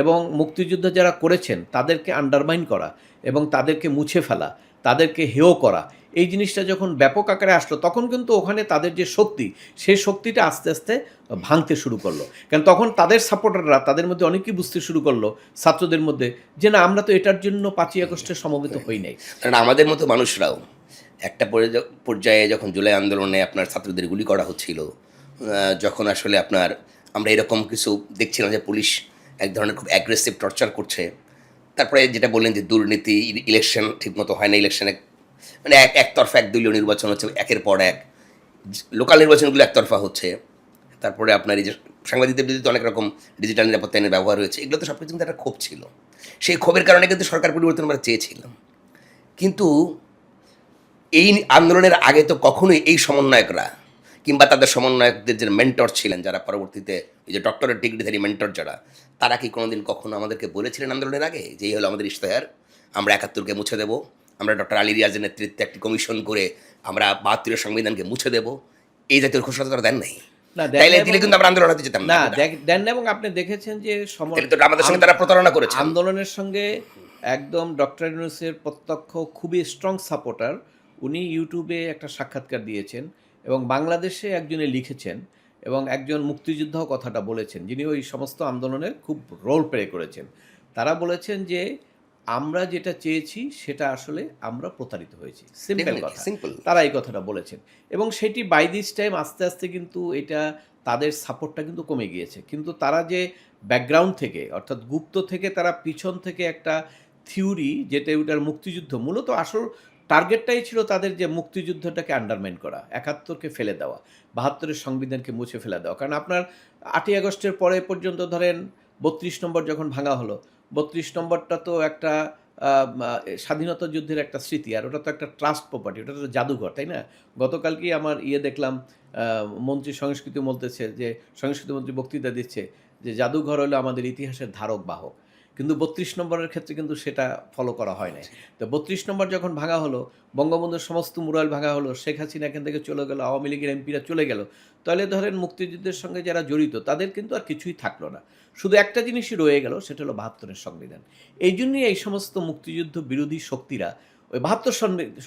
এবং মুক্তিযুদ্ধ যারা করেছেন তাদেরকে আন্ডারমাইন করা এবং তাদেরকে মুছে ফেলা, তাদেরকে হেয় করা, এই জিনিসটা যখন ব্যাপক আকারে আসলো তখন কিন্তু ওখানে তাদের যে শক্তি, সেই শক্তিটা আস্তে আস্তে ভাঙতে শুরু করলো। কারণ তখন তাদের সাপোর্টাররা তাদের মধ্যে অনেকেই বুঝতে শুরু করলো ছাত্রদের মধ্যে যে না, আমরা তো এটার জন্য ৫ই আগস্টে সমবেত হই নাই। কারণ আমাদের মতো মানুষরাও একটা পর্যায়ে যখন জুলাই আন্দোলনে আপনার ছাত্রদের গুলি করা হচ্ছিল, যখন আসলে আপনার আমরা এরকম কিছু দেখছিলাম যে পুলিশ এক ধরনের খুব অ্যাগ্রেসিভ টর্চার করছে, তারপরে যেটা বললেন যে দুর্নীতি, ইলেকশন ঠিকমতো হয় না, ইলেকশনে মানে একতরফা একদলীয় নির্বাচন হচ্ছে একের পর এক, লোকাল নির্বাচনগুলো একতরফা হচ্ছে, তারপরে আপনার এই যে সাংবাদিকদের বিরুদ্ধে অনেক রকম ডিজিটাল নিরাপত্তা আইনের ব্যবহার হয়েছে, এগুলো তো সব কিছু কিন্তু একটা ক্ষোভ ছিল। সেই ক্ষোভের কারণে কিন্তু সরকার পরিবর্তন আমরা চেয়েছিলাম, কিন্তু এই আন্দোলনের আগে তো কখনোই এই সমন্বয়করা কিংবা তাদের সমন্বয়কদের যে মেন্টর ছিলেন, যারা পরবর্তীতে এই যে ডক্টরেট ডিগ্রিধারী মেন্টর যারা, তারা কি কোনোদিন কখনো আমাদেরকে বলেছিলেন আন্দোলনের আগে যে এই হলো আমাদের ইশতেহার, আমরা ৭১কে মুছে দেব, আমরা ডক্টর আলী রিয়াজের নেতৃত্বে একটি কমিশন করে আমরা ৭২-এর সংবিধানকে মুছে দেব, এই জাতীয় ঘোষণা তারা দেন নাই? না, তাইলে দিলে কিন্তু আমরা আন্দোলন হাতে যেতাম না, না। দেন না, এবং আপনি দেখেছেন যে তাহলে তো আমাদের সঙ্গে তারা প্রতারণা করেছে। আন্দোলনের সঙ্গে একদম ডক্টর ইউনূসের প্রত্যক্ষ খুবই স্ট্রং সাপোর্টার উনি ইউটিউবে একটা সাক্ষাৎকার দিয়েছেন, এবং বাংলাদেশে একজনে লিখেছেন এবং একজন মুক্তিযোদ্ধাও কথাটা বলেছেন, যিনি ওই সমস্ত আন্দোলনের খুব রোল প্লে করেছেন। তারা বলেছেন যে আমরা যেটা চেয়েছি সেটা আসলে আমরা প্রতারিত হয়েছি, সিম্পল কথা। সিম্পল। তারা এই কথাটা বলেছেন, এবং সেটি বাই দিস টাইম আস্তে আস্তে কিন্তু এটা তাদের সাপোর্টটা কিন্তু কমে গিয়েছে। কিন্তু তারা যে ব্যাকগ্রাউন্ড থেকে, অর্থাৎ গুপ্ত থেকে তারা পিছন থেকে একটা থিওরি, যেটা ওটার মুক্তিযুদ্ধ মূলত আসল টার্গেটটাই ছিল তাদের, যে মুক্তিযুদ্ধটাকে আন্ডারমাইন করা, ৭১কে ফেলে দেওয়া, ৭২-এর সংবিধানকে মুছে ফেলে দেওয়া। কারণ আপনার ৮ই আগস্টের পরে পর্যন্ত ধরেন ৩২ নম্বর যখন ভাঙা হলো, ৩২ নম্বরটা তো একটা স্বাধীনতা যুদ্ধের একটা স্মৃতি, আর ওটা তো একটা ট্রাস্ট প্রপার্টি, ওটা তো জাদুঘর, তাই না? গতকালকেই আমার দেখলাম মন্ত্রী সংস্কৃতি বলতেছে যে, সংস্কৃতি মন্ত্রী বক্তৃতা দিচ্ছে যে জাদুঘর হলো আমাদের ইতিহাসের ধারক বাহক, কিন্তু ৩২ নম্বরের ক্ষেত্রে কিন্তু সেটা ফলো করা হয় নাই। তো ৩২ নম্বর যখন ভাঙা হলো, বঙ্গবন্ধুর সমস্ত মুরাল ভাঙা হলো, শেখ হাসিনা এখান থেকে চলে গেল, আওয়ামী লীগের এমপিরা চলে গেল, তাহলে ধরেন মুক্তিযুদ্ধের সঙ্গে যারা জড়িত তাদের কিন্তু আর কিছুই থাকলো না, শুধু একটা জিনিসই রয়ে গেল, সেটা হলো ৭২-এর সংবিধান। এই জন্যই এই সমস্ত মুক্তিযুদ্ধ বিরোধী শক্তিরা ওই ৭২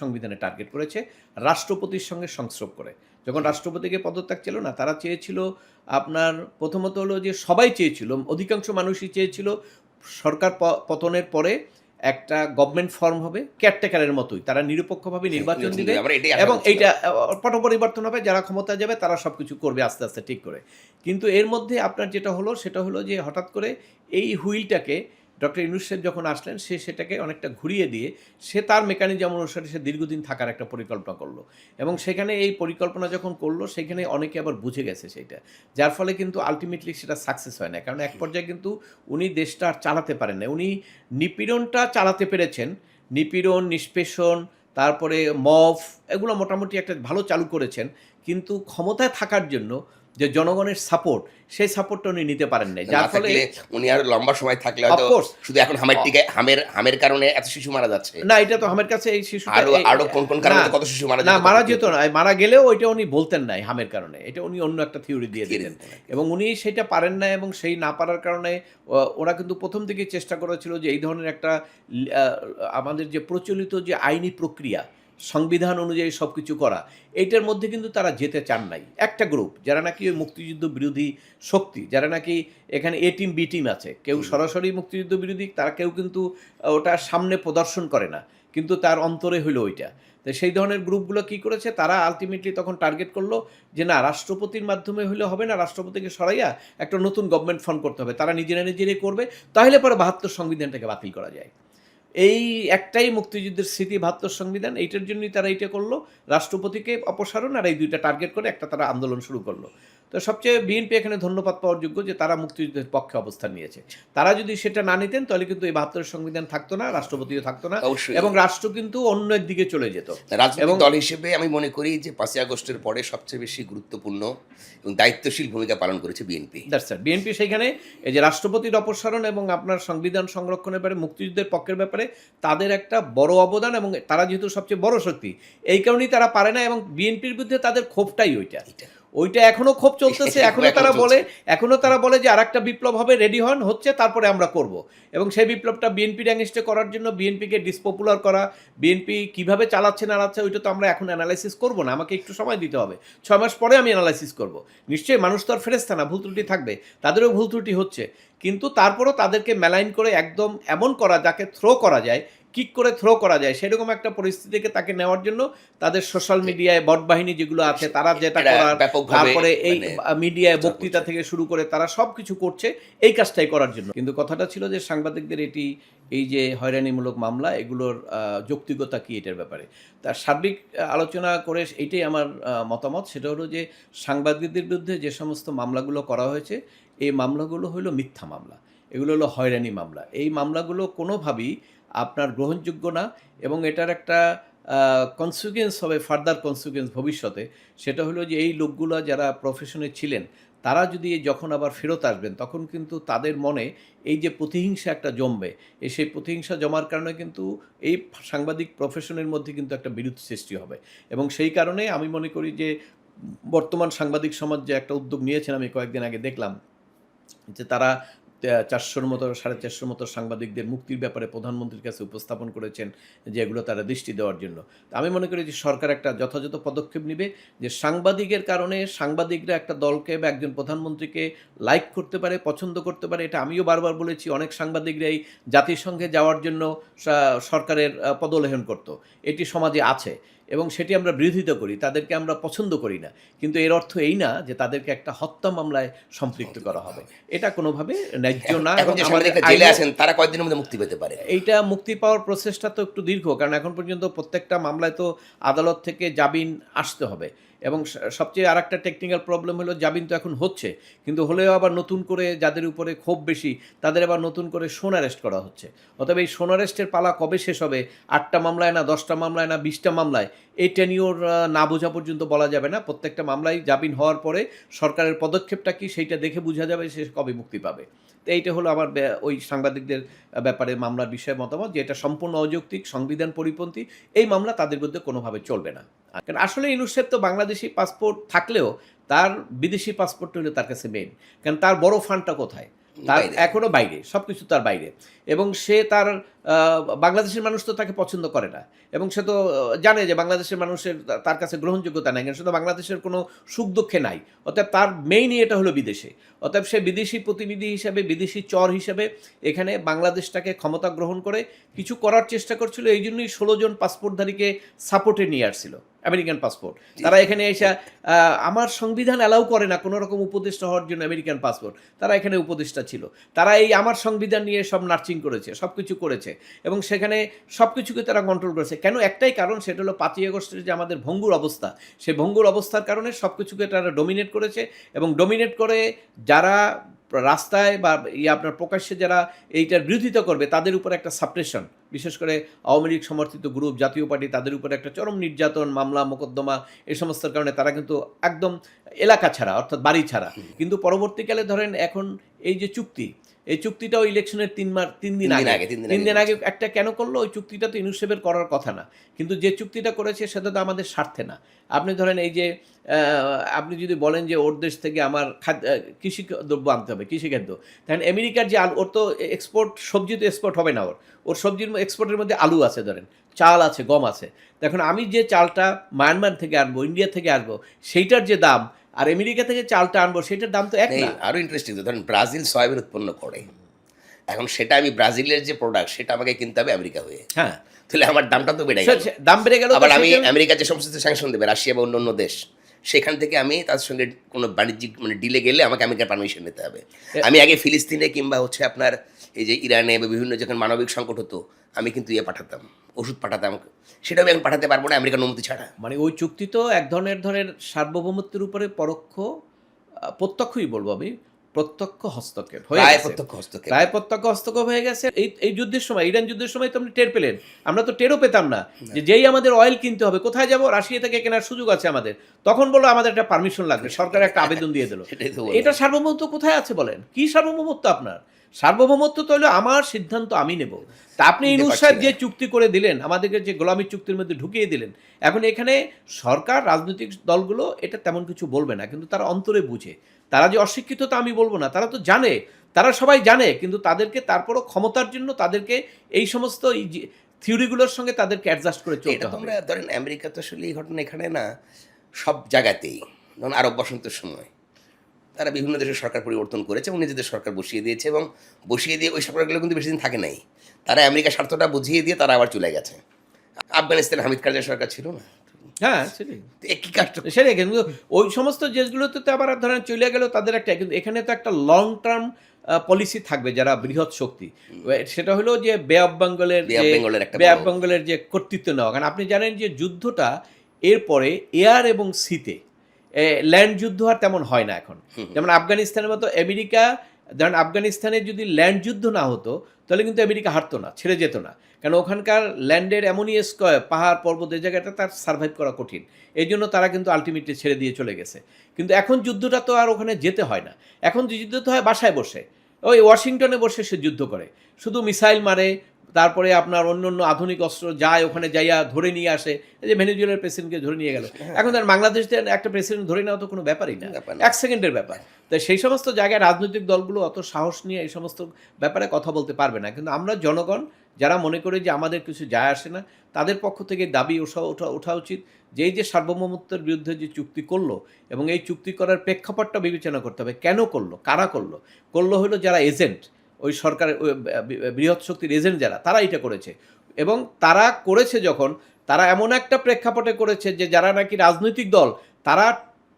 সংবিধানে টার্গেট করেছে, রাষ্ট্রপতির সঙ্গে সংস্রব করে। যখন রাষ্ট্রপতিকে পদত্যাগ ছিল না, তারা চেয়েছিল আপনার, প্রথমত হলো যে সবাই চেয়েছিল, অধিকাংশ মানুষই চেয়েছিল সরকার পতনের পরে একটা গভর্নমেন্ট ফর্ম হবে কেয়ারটেকারের মতোই, তারা নিরপেক্ষভাবে নির্বাচন দিবে এবং এইটা পট পরিবর্তন হবে, যারা ক্ষমতা যাবে তারা সব কিছু করবে আস্তে আস্তে ঠিক করে। কিন্তু এর মধ্যে আপনার যেটা হলো সেটা হলো যে হঠাৎ করে এই হুইলটাকে ডক্টর ইউনূস সাহেব যখন আসলেন সে সেটাকে অনেকটা ঘুরিয়ে দিয়ে সে তার মেকানিজম অনুসারে সে দীর্ঘদিন থাকার একটা পরিকল্পনা করলো, এবং সেখানে এই পরিকল্পনা যখন করলো সেখানে অনেকে আবার বুঝে গেছে সেইটা, যার ফলে কিন্তু আলটিমেটলি সেটা সাকসেস হয় না। কারণ এক পর্যায়ে কিন্তু উনি দেশটা আর চালাতে পারেন না। উনি নিপীড়নটা চালাতে পেরেছেন, নিপীড়ন, নিষ্পেষণ, তারপরে মফ, এগুলো মোটামুটি একটা ভালো চালু করেছেন, কিন্তু ক্ষমতায় থাকার জন্য যে জনগণের সাপোর্ট, সেই সাপোর্টটা উনি নিতে পারেন নাই, না যার ফলে থাকলে উনি আর লম্বা সময় থাকলে হয়তো অফকোর্স শুধু এখন হামের কারণে এত শিশু মারা যাচ্ছে, না, এটা তো আমার কাছে এই শিশুটা আরো কোন কারণে তো কত শিশু মারা না যেত, মারা যেত না, মারা গেলেও ওইটা উনি বলতেন না হামের কারণে, এটা উনি অন্য একটা থিওরি দিয়ে দিতেন, এবং উনি সেটা পারেন না, এবং সেই না পারার কারণে ওরা কিন্তু প্রথম থেকেই চেষ্টা করেছিল যে এই ধরনের একটা আমাদের যে প্রচলিত যে আইনি প্রক্রিয়া, সংবিধান অনুযায়ী সব কিছু করা, এইটার মধ্যে কিন্তু তারা যেতে চান নাই। একটা গ্রুপ যারা নাকি ওই মুক্তিযুদ্ধ বিরোধী শক্তি, যারা নাকি এখানে এ টিম বি টিম আছে, কেউ সরাসরি মুক্তিযুদ্ধ বিরোধী, তারা কেউ কিন্তু ওটা সামনে প্রদর্শন করে না, কিন্তু তার অন্তরে হলো ওইটা। তো সেই ধরনের গ্রুপগুলো কী করেছে, তারা আলটিমেটলি তখন টার্গেট করলো যে না, রাষ্ট্রপতির মাধ্যমে হলে হবে না, রাষ্ট্রপতিকে সরাইয়া একটা নতুন গভর্নমেন্ট ফর্ম করতে হবে, তারা নিজেরাই করবে, তাহলে পরে ৭২ সংবিধানটাকে বাতিল করা যায়। এই একটাই মুক্তিযুদ্ধের স্মৃতি ৭২ সংবিধান, এইটার জন্যই তারা এইটা করলো, রাষ্ট্রপতিকে অপসারণ আর এই দুইটা টার্গেট করে একটা তারা আন্দোলন শুরু করলো। তো সবচেয়ে বিএনপি এখানে ধন্যবাদ পাওয়ার যোগ্য যে তারা মুক্তিযুদ্ধের পক্ষে অবস্থান নিয়েছে। তারা যদি সেটা না নিতেন তাহলে কিন্তু এই ৭২ সংবিধান থাকতো না, রাষ্ট্রপতিও থাকতো না, অবশ্যই। এবং রাষ্ট্র কিন্তু অন্য দিকে চলে যেত। রাজনৈতিক দল হিসেবে আমি মনে করি যে ৫ই আগস্টের পরে সবচেয়ে বেশি গুরুত্বপূর্ণ এবং দায়িত্বশীল ভূমিকা পালন করেছে বিএনপি। That's it. বিএনপি সেইখানে এই যে রাষ্ট্রপতির অপসারণ এবং আপনার সংবিধান সংরক্ষণের ব্যাপারে, মুক্তিযুদ্ধের পক্ষের ব্যাপারে তাদের একটা বড় অবদান, এবং তারা যেহেতু সবচেয়ে বড় শক্তি, এই কারণেই তারা পারে না, এবং বিএনপির বিরুদ্ধে তাদের ক্ষোভটাই ওইটা এখনো ক্ষোভ চলতেছে। এখনো তারা বলে যে আরেকটা বিপ্লব হবে, রেডি হন, হচ্ছে, তারপরে আমরা করব। এবং সেই বিপ্লবটা বিএনপির অ্যাগেইনস্টে করার জন্য, বিএনপিকে ডিসপপুলার করা, বিএনপি কিভাবে চালাচ্ছে না চালাচ্ছে, ওইটা তো আমরা এখন অ্যানালাইসিস করব না, আমাকে একটু সময় দিতে হবে, 6 মাস পরে আমি অ্যানালাইসিস করব। নিশ্চয়ই মানুষ তো আর ফেরেশতা না, ভুল ত্রুটি থাকবে, তাদেরও ভুল ত্রুটি হচ্ছে, কিন্তু তারপরও তাদেরকে মেলাইন করে একদম এমন করা যাকে থ্রো করা যায়, কিক করে থ্রো করা যায়, সেরকম একটা পরিস্থিতিকে তাকে নেওয়ার জন্য তাদের সোশ্যাল মিডিয়ায় বট বাহিনী যেগুলো আছে তারা যেটা করার, তারপরে এই মিডিয়ায় বক্তৃতা থেকে শুরু করে তারা সব কিছু করছে এই কাজটাই করার জন্য। কিন্তু কথাটা ছিল যে সাংবাদিকদের এই যে হয়রানিমূলক মামলা, এগুলোর যৌক্তিকতা কী এটার ব্যাপারে তার সার্বিক আলোচনা করে এইটাই আমার মতামত। সেটা হলো যে সাংবাদিকদের বিরুদ্ধে যে সমস্ত মামলাগুলো করা হয়েছে, এই মামলাগুলো হলো মিথ্যা মামলা, এগুলো হলো হয়রানি মামলা। এই মামলাগুলো কোনোভাবেই আপনার গ্রহণযোগ্য না, এবং এটার একটা কনসিকুয়েন্স হবে, ফার্দার কনসিকুয়েন্স ভবিষ্যতে, সেটা হলো যে এই লোকগুলো যারা প্রফেশনে ছিলেন, তারা যদি যখন আবার ফেরত আসবেন তখন কিন্তু তাদের মনে এই যে প্রতিহিংসা একটা জমবে, সেই প্রতিহিংসা জমার কারণে কিন্তু এই সাংবাদিক প্রফেশনের মধ্যে কিন্তু একটা বিরোধ সৃষ্টি হবে। এবং সেই কারণে আমি মনে করি যে বর্তমান সাংবাদিক সমাজ যে একটা উদ্যোগ নিয়েছেন, আমি কয়েকদিন আগে দেখলাম যে তারা 400-র মতো 450-র মতো সাংবাদিকদের মুক্তির ব্যাপারে প্রধানমন্ত্রীর কাছে উপস্থাপন করেছেন, যে এগুলো তারা দৃষ্টি দেওয়ার জন্য। আমি মনে করি যে সরকার একটা যথাযথ পদক্ষেপ নেবে, যে সাংবাদিকের কারণে সাংবাদিকরা একটা দলকে বা একজন প্রধানমন্ত্রীকে লাইক করতে পারে, পছন্দ করতে পারে। এটা আমিও বারবার বলেছি, অনেক সাংবাদিকরাই জাতিসংঘে যাওয়ার জন্য সরকারের পদলেহন করত, এটি সমাজে আছে, এবং সেটি আমরা বিরোধিতা করি, তাদেরকে আমরা পছন্দ করি না, কিন্তু এর অর্থ এই না যে তাদেরকে একটা হত্যা মামলায় সম্পৃক্ত করা হবে, এটা কোনোভাবে ন্যায্য না। এবং জেলে আছেন তারা কয়েকদিনের মধ্যে মুক্তি পেতে পারে, এইটা মুক্তি পাওয়ার প্রসেসটা তো একটু দীর্ঘ, কারণ এখন পর্যন্ত প্রত্যেকটা মামলায় তো আদালত থেকে জামিন আসতে হবে, এবং সবচেয়ে আর একটা টেকনিক্যাল প্রবলেম হলো জামিন তো এখন হচ্ছে, কিন্তু হলেও আবার নতুন করে যাদের উপরে ক্ষোভ বেশি তাদের আবার নতুন করে সোন অ্যারেস্ট করা হচ্ছে। অতএব এই সোন অ্যারেস্টের পালা কবে শেষ হবে, 8টা মামলায় না 10টা মামলায় না 20টা মামলায়, এই টেনিওর না বোঝা পর্যন্ত বলা যাবে না। প্রত্যেকটা মামলায় জামিন হওয়ার পরে সরকারের পদক্ষেপটা কি সেইটা দেখে বোঝা যাবে সে কবে মুক্তি পাবে। তো এইটা হলো আমার ওই সাংবাদিকদের ব্যাপারে মামলার বিষয়ে মতামত, যে এটা সম্পূর্ণ অযৌক্তিক, সংবিধান পরিপন্থী, এই মামলা তাদের বিরুদ্ধে কোনোভাবে চলবে না। কারণ আসলে ইউনূস সাহেব তো বাংলাদেশি পাসপোর্ট থাকলেও তার বিদেশি পাসপোর্টটা হলো তার কাছে মেইন, কারণ তার বড় ফান্ডটা কোথায়, তার এখনও বাইরে, সব কিছু তার বাইরে, এবং সে তার বাংলাদেশের মানুষ তো তাকে পছন্দ করে না, এবং সে তো জানে যে বাংলাদেশের মানুষের তার কাছে গ্রহণযোগ্যতা নাই, কারণ সে তো বাংলাদেশের কোনো সুখ দুঃখে নাই। অতএব তার মেইনই এটা হলো বিদেশে। অতএব সে বিদেশি প্রতিনিধি হিসাবে, বিদেশি চর হিসাবে এখানে বাংলাদেশটাকে ক্ষমতা গ্রহণ করে কিছু করার চেষ্টা করছিল, এই জন্যই 16 জন পাসপোর্টধারীকে সাপোর্টে নিয়ে আসছিল। American passport. তারা এখানে এসে আমার সংবিধান অ্যালাউ করে না কোনো রকম উপদেষ্টা হওয়ার জন্য আমেরিকান পাসপোর্ট, তারা এখানে উপদেষ্টা ছিল। তারা এই আমার সংবিধান নিয়ে সব নার্চিং করেছে, সব কিছু করেছে এবং সেখানে সব কিছুকে তারা কন্ট্রোল করেছে। কেন? একটাই কারণ, সেটা হলো 5ই আগস্টের যে আমাদের ভঙ্গুর অবস্থা, সেই ভঙ্গুর অবস্থার কারণে সব কিছুকে তারা ডমিনেট করেছে এবং ডমিনেট করে যারা রাস্তায় বা আপনার প্রকাশ্যে যারা এইটার বিরোধিতা করবে তাদের উপর একটা সাপ্রেশন, বিশেষ করে আওয়ামী লীগ সমর্থিত গ্রুপ, জাতীয় পার্টি, তাদের উপর একটা চরম নির্যাতন, মামলা মোকদ্দমা এই সমস্ত কারণে তারা কিন্তু একদম এলাকা ছাড়া, অর্থাৎ বাড়ি ছাড়া। কিন্তু পরবর্তীকালে ধরেন এখন এই যে চুক্তি, এই চুক্তিটাও ইলেকশনের 3 দিন আগে একটা কেন করলো? ওই চুক্তিটা তো ইউনিসেফের করার কথা না, কিন্তু যে চুক্তিটা করেছে সেটা তো আমাদের স্বার্থে না। আপনি ধরেন এই যে আপনি যদি বলেন যে ওর দেশ থেকে আমার কৃষি দ্রব্য আনতে হবে, কৃষিখাদ্য, তাহলে আমেরিকার যে ওর তো এক্সপোর্ট, সবজি তো এক্সপোর্ট হবে না, ওর সবজির এক্সপোর্টের মধ্যে আলু আছে, ধরেন চাল আছে, গম আছে। দেখুন আমি যে চালটা মায়ানমার থেকে আনবো, ইন্ডিয়া থেকে আনবো, সেইটার যে দাম আর আমেরিকা থেকে চালটা আনবো সেটার দাম তো এক না। আরও ইন্টারেস্টিং, ধরেন ব্রাজিল সয়াবিন উৎপন্ন করে, এখন সেটা আমি ব্রাজিলের যে প্রোডাক্ট সেটা আমাকে কিনতে হবে আমেরিকা হয়ে। হ্যাঁ, তাহলে আমার দামটা তো বেড়ে গেল, দাম বেড়ে গেল। আবার আমি আমেরিকা যে সমস্ত স্যাংশন দেবে, রাশিয়া বা অন্য অন্য দেশ, সেখান থেকে আমি তার সঙ্গে কোনো বাণিজ্যিক ডিলে গেলে আমাকে আমেরিকার পারমিশন নিতে হবে। আমি আগে ফিলিস্তিনে কিংবা আপনার এই যে ইরানে বা বিভিন্ন যখন মানবিক সংকট হতো, আমি কিন্তু পাঠাতাম, ওষুধ পাঠাতাম, সেটা আমি এখন পাঠাতে পারবো না আমেরিকার অনুমতি ছাড়া। মানে ওই চুক্তি তো এক ধরনের সার্বভৌমত্বের উপরে প্রত্যক্ষই বলবো আমি, প্রত্যক্ষ হস্তক্ষেপ হয়ে গেছে, প্রায় প্রত্যক্ষ হস্তক্ষেপ হয়ে গেছে। এই যুদ্ধের সময়, ইরান যুদ্ধের সময় তো আপনি টের পেলেন, আমরা তো টেরও পেতাম না যে যেই আমাদের অয়েল কিনতে হবে, কোথায় যাব, রাশিয়া থেকে কেনার সুযোগ আছে আমাদের, তখন বললো আমাদের একটা পারমিশন লাগবে, সরকার একটা আবেদন দিয়ে দিল। এটা সার্বভৌমত্ব কোথায় আছে বলেন? কি সার্বভৌমত্ব আপনার? সার্বভৌমত্ব তো হলো আমার সিদ্ধান্ত আমি নেব। তা আপনি ইউনূস সাহেব যে চুক্তি করে দিলেন, আমাদেরকে যে গোলামি চুক্তির মধ্যে ঢুকিয়ে দিলেন, এখন এখানে সরকার, রাজনৈতিক দলগুলো এটা তেমন কিছু বলবে না, কিন্তু তারা অন্তরে বুঝে। তারা যে অশিক্ষিত তা আমি বলবো না, তারা তো জানে, তারা সবাই জানে, কিন্তু তাদেরকে তারপরও ক্ষমতার জন্য তাদেরকে এই সমস্ত থিওরিগুলোর সঙ্গে তাদেরকে অ্যাডজাস্ট করে চলতে হবে। ধরেন আমেরিকা তো আসলে এই ঘটনা এখানে না, সব জায়গাতেই, ধরুন আরব বসন্তের সময় তারা বিভিন্ন দেশের সরকার পরিবর্তন করেছে এবং নিজেদের সরকার বসিয়ে দিয়েছে, এবং বসিয়ে দিয়ে ওই সরকারগুলো কিন্তু বেশি দিন থাকে নাই, তারা আমেরিকার স্বার্থটা বুঝিয়ে দিয়ে তারা আবার চলে গেছে। আফগানিস্তানে হামিদ কারজাই সরকার ছিল না? হ্যাঁ, সেটাই একই কাজটা সেটাই। কিন্তু ওই সমস্ত দেশগুলোতে তো আবার ধরেন চলে গেল তাদের একটা, কিন্তু এখানে তো একটা লং টার্ম পলিসি থাকবে যারা বৃহৎ শক্তি, সেটা হলো যে বে অফ বেঙ্গলের যে কর্তৃত্ব নেওয়া। কারণ আপনি জানেন যে যুদ্ধটা এরপরে এয়ার এবং সিতে, ল্যান্ড যুদ্ধ আর তেমন হয় না এখন। যেমন আফগানিস্তানের মতো আমেরিকা, ধরেন আফগানিস্তানে যদি ল্যান্ড যুদ্ধ না হতো তাহলে কিন্তু আমেরিকা হারতো না, ছেড়ে যেত না, কারণ ওখানকার ল্যান্ডের এমনই স্কয়ার, পাহাড় পর্বত, এই জায়গাটা তার সার্ভাইভ করা কঠিন, এই জন্য তারা কিন্তু আলটিমেটলি ছেড়ে দিয়ে চলে গেছে। কিন্তু এখন যুদ্ধটা তো আর ওখানে যেতে হয় না, এখন যুদ্ধ তো হয় বাসায় বসে, ওই ওয়াশিংটনে বসে সে যুদ্ধ করে, শুধু মিসাইল মারে, তারপরে আপনার অন্য অন্য আধুনিক অস্ত্র যায়, ওখানে যাইয়া ধরে নিয়ে আসে। এই যে ভেনেজুয়েলার প্রেসিডেন্টকে ধরে নিয়ে গেল, এখন তার বাংলাদেশ একটা প্রেসিডেন্ট ধরে নেওয়া তো কোনো ব্যাপারই না, 1 সেকেন্ডের ব্যাপার। তাই সেই সমস্ত জায়গায় রাজনৈতিক দলগুলো অত সাহস নিয়ে এই সমস্ত ব্যাপারে কথা বলতে পারবে না। কিন্তু আমরা জনগণ যারা মনে করি যে আমাদের কিছু যায় আসে না, তাদের পক্ষ থেকে দাবি ওঠা উচিত যে এই যে সার্বভৌমত্বের বিরুদ্ধে যে চুক্তি করলো, এবং এই চুক্তি করার প্রেক্ষাপটটা বিবেচনা করতে হবে, কেন করলো, কারা করলো হলো যারা এজেন্ট, ওই সরকারের বৃহৎ শক্তির এজেন্ট যারা, তারা এটা করেছে। এবং তারা করেছে যখন, তারা এমন একটা প্রেক্ষাপটে করেছে যে যারা নাকি রাজনৈতিক দল, তারা